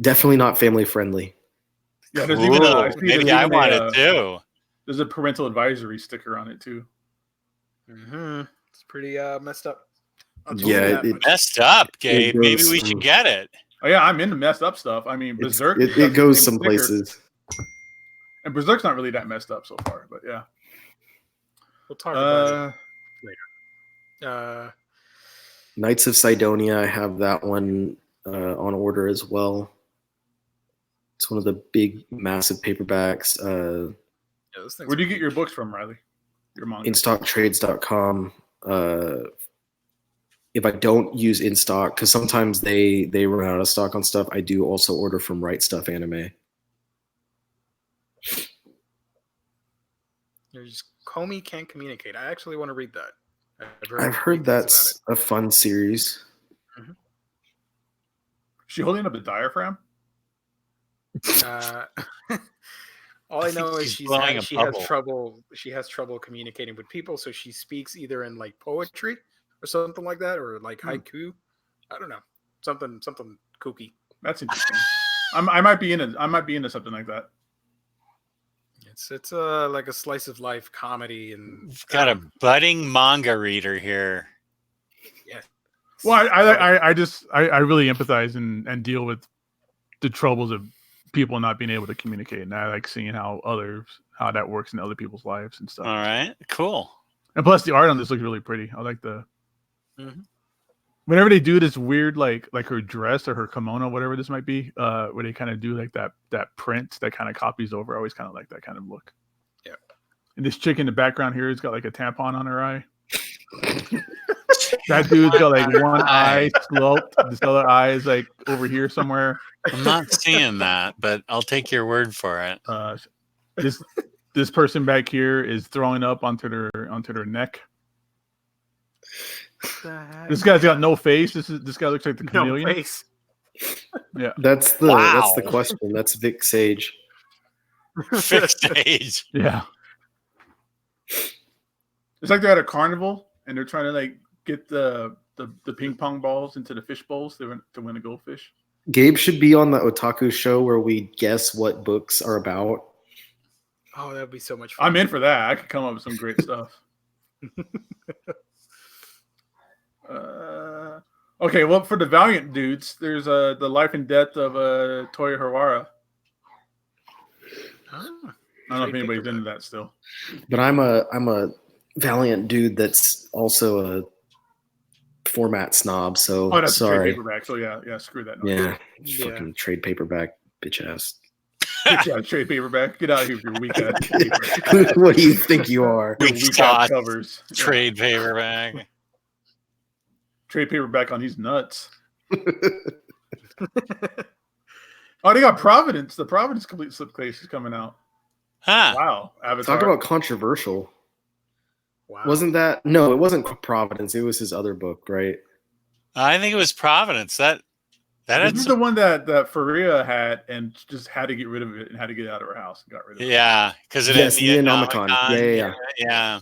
definitely not family friendly. Yeah, there's even maybe I want it too. There's a parental advisory sticker on it too. Mm-hmm. It's pretty messed up. Yeah, messed up, Gabe. Maybe we should get it. Oh yeah, I'm into messed up stuff. I mean, Berserk. It goes some places. And Berserk's not really that messed up so far, but yeah. We'll talk about it later. Knights of Sidonia, I have that one on order as well. It's one of the big, massive paperbacks. Where do you get your books from, Riley? Your manga? InStockTrades.com. If I don't use InStock, because sometimes they run out of stock on stuff, I do also order from Right Stuff Anime. There's Comey Can't Communicate. I actually want to read that. I've heard that's a fun series. Mm-hmm. she holding up a diaphragm? All I know is she's blowing a she has bubble. trouble. She has trouble communicating with people, so she speaks either in like poetry or something like that, or like haiku. I don't know, something kooky. That's interesting. I might be into something like that. It's like a slice of life comedy, and We've got a budding manga reader here. yeah. Well, I really empathize and deal with the troubles of people not being able to communicate, and I like seeing how that works in other people's lives and stuff. All right, cool. And plus, the art on this looks really pretty. I like the. Mhm. Whenever they do this weird like her dress or her kimono, whatever this might be, where they kind of do like that print that kind of copies over, I always kind of like that kind of look. Yeah. And this chick in the background here has got like a tampon on her eye. That dude's got like one eye sloped. This other eye is like over here somewhere. I'm not seeing that, but I'll take your word for it. This person back here is throwing up onto their neck. This guy's got no face. This guy looks like the chameleon. No face. Yeah, That's the question. That's Vic Sage. Fixed age. Yeah. It's like they're at a carnival and they're trying to like get the ping pong balls into the fish bowls to win a goldfish. Gabe should be on the Otaku show where we guess what books are about. Oh, that'd be so much fun. I'm in for that. I could come up with some great stuff. Okay, well, for the Valiant dudes, there's the life and death of Toya Hawara. I don't know if anybody's into that still. But I'm a Valiant dude that's also a format snob. So That's sorry. trade paperback. So yeah, screw that. Yeah, Yeah. fucking trade paperback, bitch ass. Yeah, trade paperback. Get out of here with your weak ass paper. What do you think you are? We Weak saw ass covers. trade paperback. Trade paperback on these nuts. Oh, they got Providence. The Providence complete slipcase is coming out. Huh. Wow. Avatar. Talk about controversial. Wow. Wasn't that? No, it wasn't Providence. It was his other book, right? I think it was Providence. That This is the one that Faria had and just had to get rid of it and had to get out of her house and got rid of it. Yeah, because it Yes, had the Neonomicon. Neonomicon. Yeah. Yeah.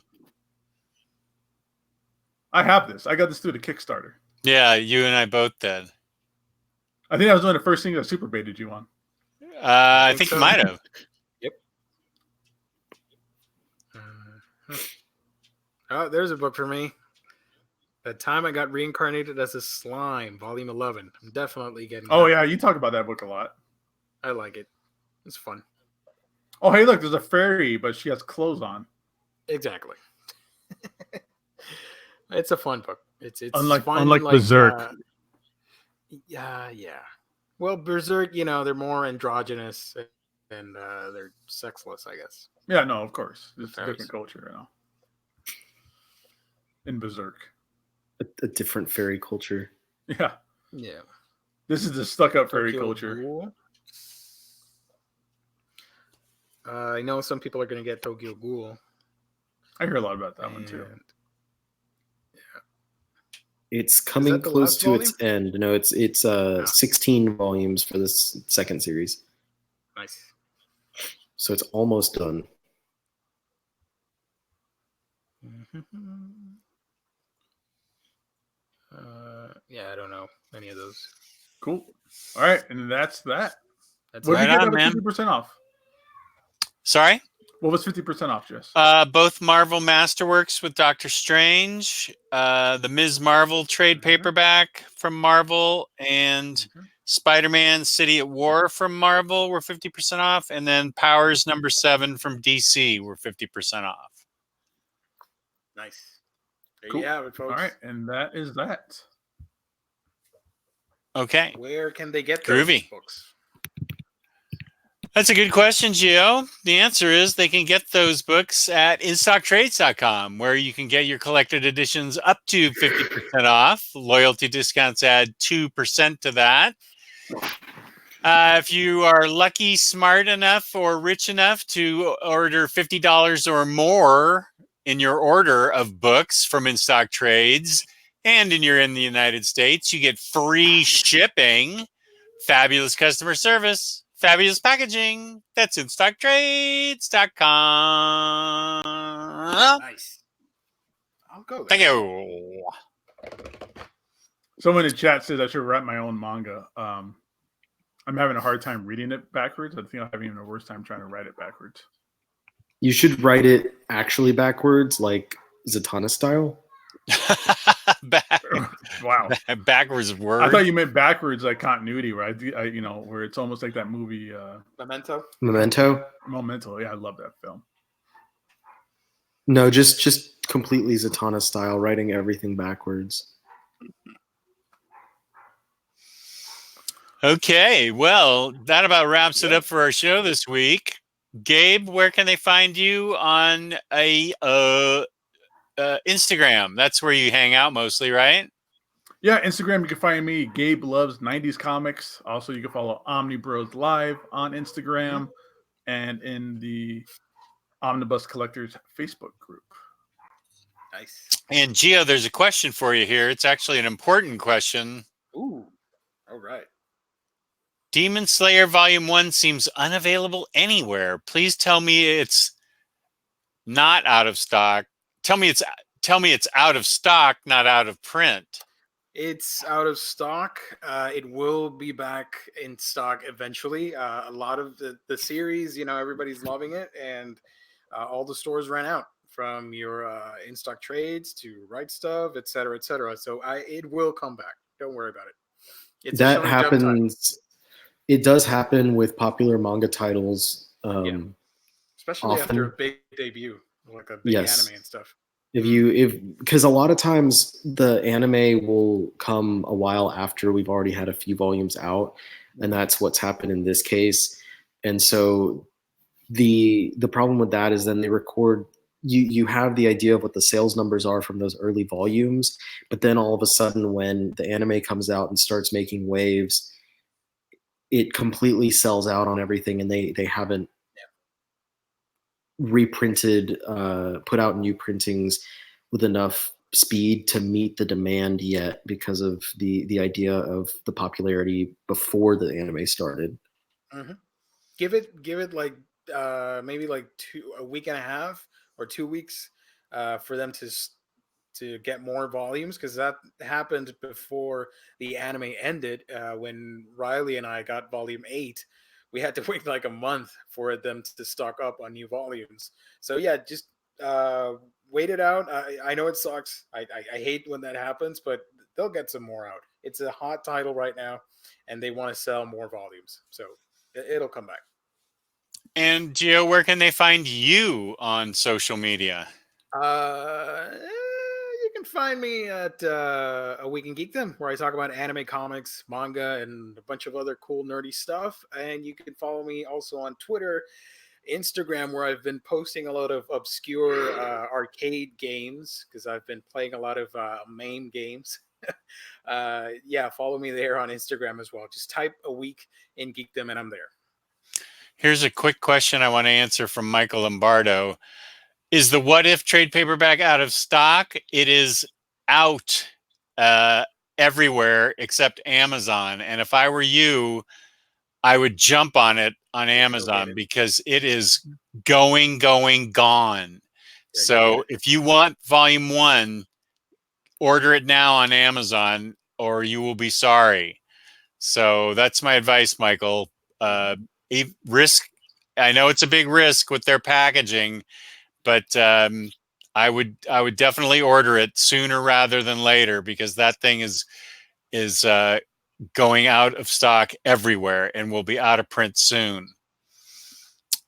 I have this. I got this through the Kickstarter. Yeah, you and I both did. I think that was one of the first things I super baited you on. I think so. you might have. Yep. Oh, there's a book for me. That time I got reincarnated as a slime, volume 11. I'm definitely getting Oh that. yeah, you talk about that book a lot. I like it. It's fun. Oh hey, look, there's a fairy, but she has clothes on. Exactly. It's a fun book. It's Unlike fun, Berserk. Yeah. Well, Berserk, they're more androgynous and they're sexless, I guess. Yeah, no, of course. It's a Fairies. different culture, in Berserk. A different fairy culture. Yeah. Yeah. This is the stuck-up fairy Tokyo culture. Ghoul. I know some people are going to get Tokyo Ghoul. I hear a lot about that one too. and- It's coming that the close last to its end. No, it's 16 volumes for this second series, Nice. so it's almost done. Yeah, I don't know any of those. Cool. All right, and that's that. That's What Right did you on, get man. 50% off? Sorry? What was 50% off, Jess? Both Marvel Masterworks with Doctor Strange, the Ms. Marvel trade paperback from Marvel, and Spider-Man City at War from Marvel were 50% off, and then Powers #7 from DC were 50% off. nice. There Cool. you have it, folks. All right, and that is that. Okay. Where can they get those Groovy. books? That's a good question, Gio. The answer is they can get those books at InStockTrades.com, where you can get your collected editions up to 50% off. Loyalty discounts add 2% to that. If you are lucky, smart enough, or rich enough to order $50 or more in your order of books from InStock Trades, and you're in the United States, you get free shipping fabulous customer service, fabulous packaging. That's InStockTrades.com. Nice. I'll go there. Thank you. Someone in chat says I should write my own manga. I'm having a hard time reading it backwards. I think I'm having even a worse time trying to write it backwards. You should write it actually backwards, like Zatanna style. Wow. Backwards word. I thought you meant backwards, like continuity, right? Where it's almost like that movie. Memento. Memento. Yeah, I love that film. No, just completely Zatanna style, writing everything backwards. Okay, well, that about wraps it up for our show this week. Gabe, where can they find you on Instagram? That's where you hang out mostly, right? Yeah, Instagram, you can find me, Gabe Loves 90s Comics. Also, you can follow OmniBros Live on Instagram and in the Omnibus Collectors Facebook group. Nice. And Gio, there's a question for you here. It's actually an important question. Ooh. All right. Demon Slayer Volume 1 seems unavailable anywhere. Please tell me it's not out of stock. Tell me it's out of stock, not out of print. It's out of stock. It will be back in stock eventually. A lot of the series, everybody's loving it, and all the stores ran out from your in-stock trades to Right Stuff, et cetera, et cetera. So it will come back. Don't worry about it. That happens. It does happen with popular manga titles. Especially often. after a big debut, like a big anime and stuff. Because a lot of times the anime will come a while after we've already had a few volumes out, and that's what's happened in this case. And so the problem with that is then they record. You have the idea of what the sales numbers are from those early volumes, but then all of a sudden when the anime comes out and starts making waves, it completely sells out on everything, and they haven't reprinted, put out new printings with enough speed to meet the demand yet because of the idea of the popularity before the anime started. Mm-hmm. Give it like maybe like a week and a half or 2 weeks for them to get more volumes, because that happened before the anime ended. When Riley and I got volume 8, we had to wait like a month for them to stock up on new volumes. So yeah, just wait it out. I know it sucks. I hate when that happens, but they'll get some more out. It's a hot title right now, and they want to sell more volumes. So it'll come back. And Gio, where can they find you on social media? You can find me at A Week in Geekdom, where I talk about anime, comics, manga, and a bunch of other cool nerdy stuff. And you can follow me also on Twitter, Instagram, where I've been posting a lot of obscure arcade games, because I've been playing a lot of MAME games. Follow me there on Instagram as well. Just type A Week in Geekdom and I'm there. Here's a quick question I want to answer from Michael Lombardo. Is the What If trade paperback out of stock? It is out everywhere except Amazon. And if I were you, I would jump on it on Amazon because it is gone. So if you want volume 1, order it now on Amazon or you will be sorry. So that's my advice, Michael. Risk. I know it's a big risk with their packaging, but I would definitely order it sooner rather than later, because that thing is going out of stock everywhere and will be out of print soon.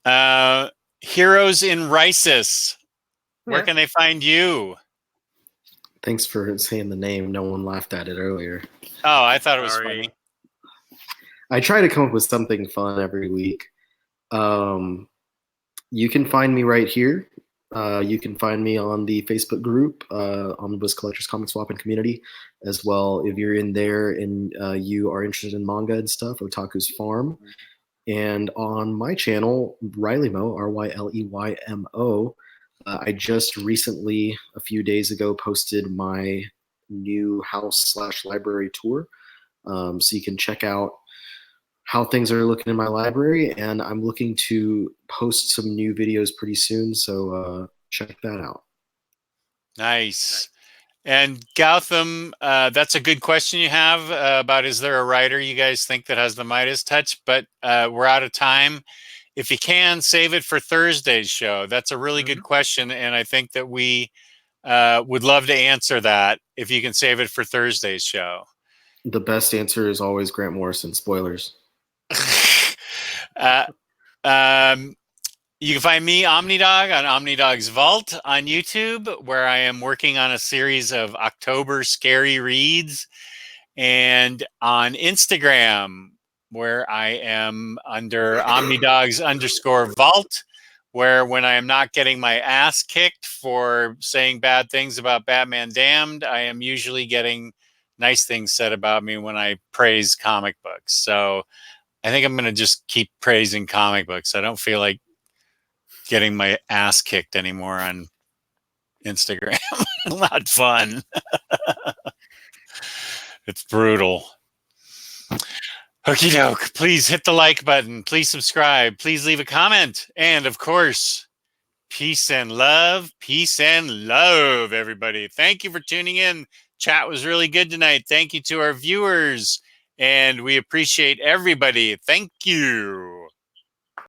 Heroes in Risis, where can they find you? Thanks for saying the name. No one laughed at it earlier. Oh, I thought it was funny. I try to come up with something fun every week. You can find me right here. You can find me on the Facebook group, Omnibus Collectors Comic Swap and Community, as well. If you're in there and you are interested in manga and stuff, Otaku's Farm. And on my channel, Ryleymo, Ryleymo, I just recently, a few days ago, posted my new house/library tour. So you can check out how things are looking in my library, and I'm looking to post some new videos pretty soon. So check that out. Nice. And Gautam, that's a good question you have about is there a writer you guys think that has the Midas touch? But we're out of time. If you can, save it for Thursday's show. That's a really good question, and I think that we would love to answer that if you can save it for Thursday's show. The best answer is always Grant Morrison. Spoilers. You can find me, OmniDog, on OmniDog's Vault on YouTube, where I am working on a series of October scary reads, and on Instagram, where I am under OmniDogs_Vault, where when I am not getting my ass kicked for saying bad things about Batman Damned, I am usually getting nice things said about me when I praise comic books. So I think I'm going to just keep praising comic books. I don't feel like getting my ass kicked anymore on Instagram. Not fun. It's brutal. Okie doke. Please hit the like button. Please subscribe. Please leave a comment. And of course, peace and love. Peace and love, everybody. Thank you for tuning in. Chat was really good tonight. Thank you to our viewers. And we appreciate everybody. Thank you.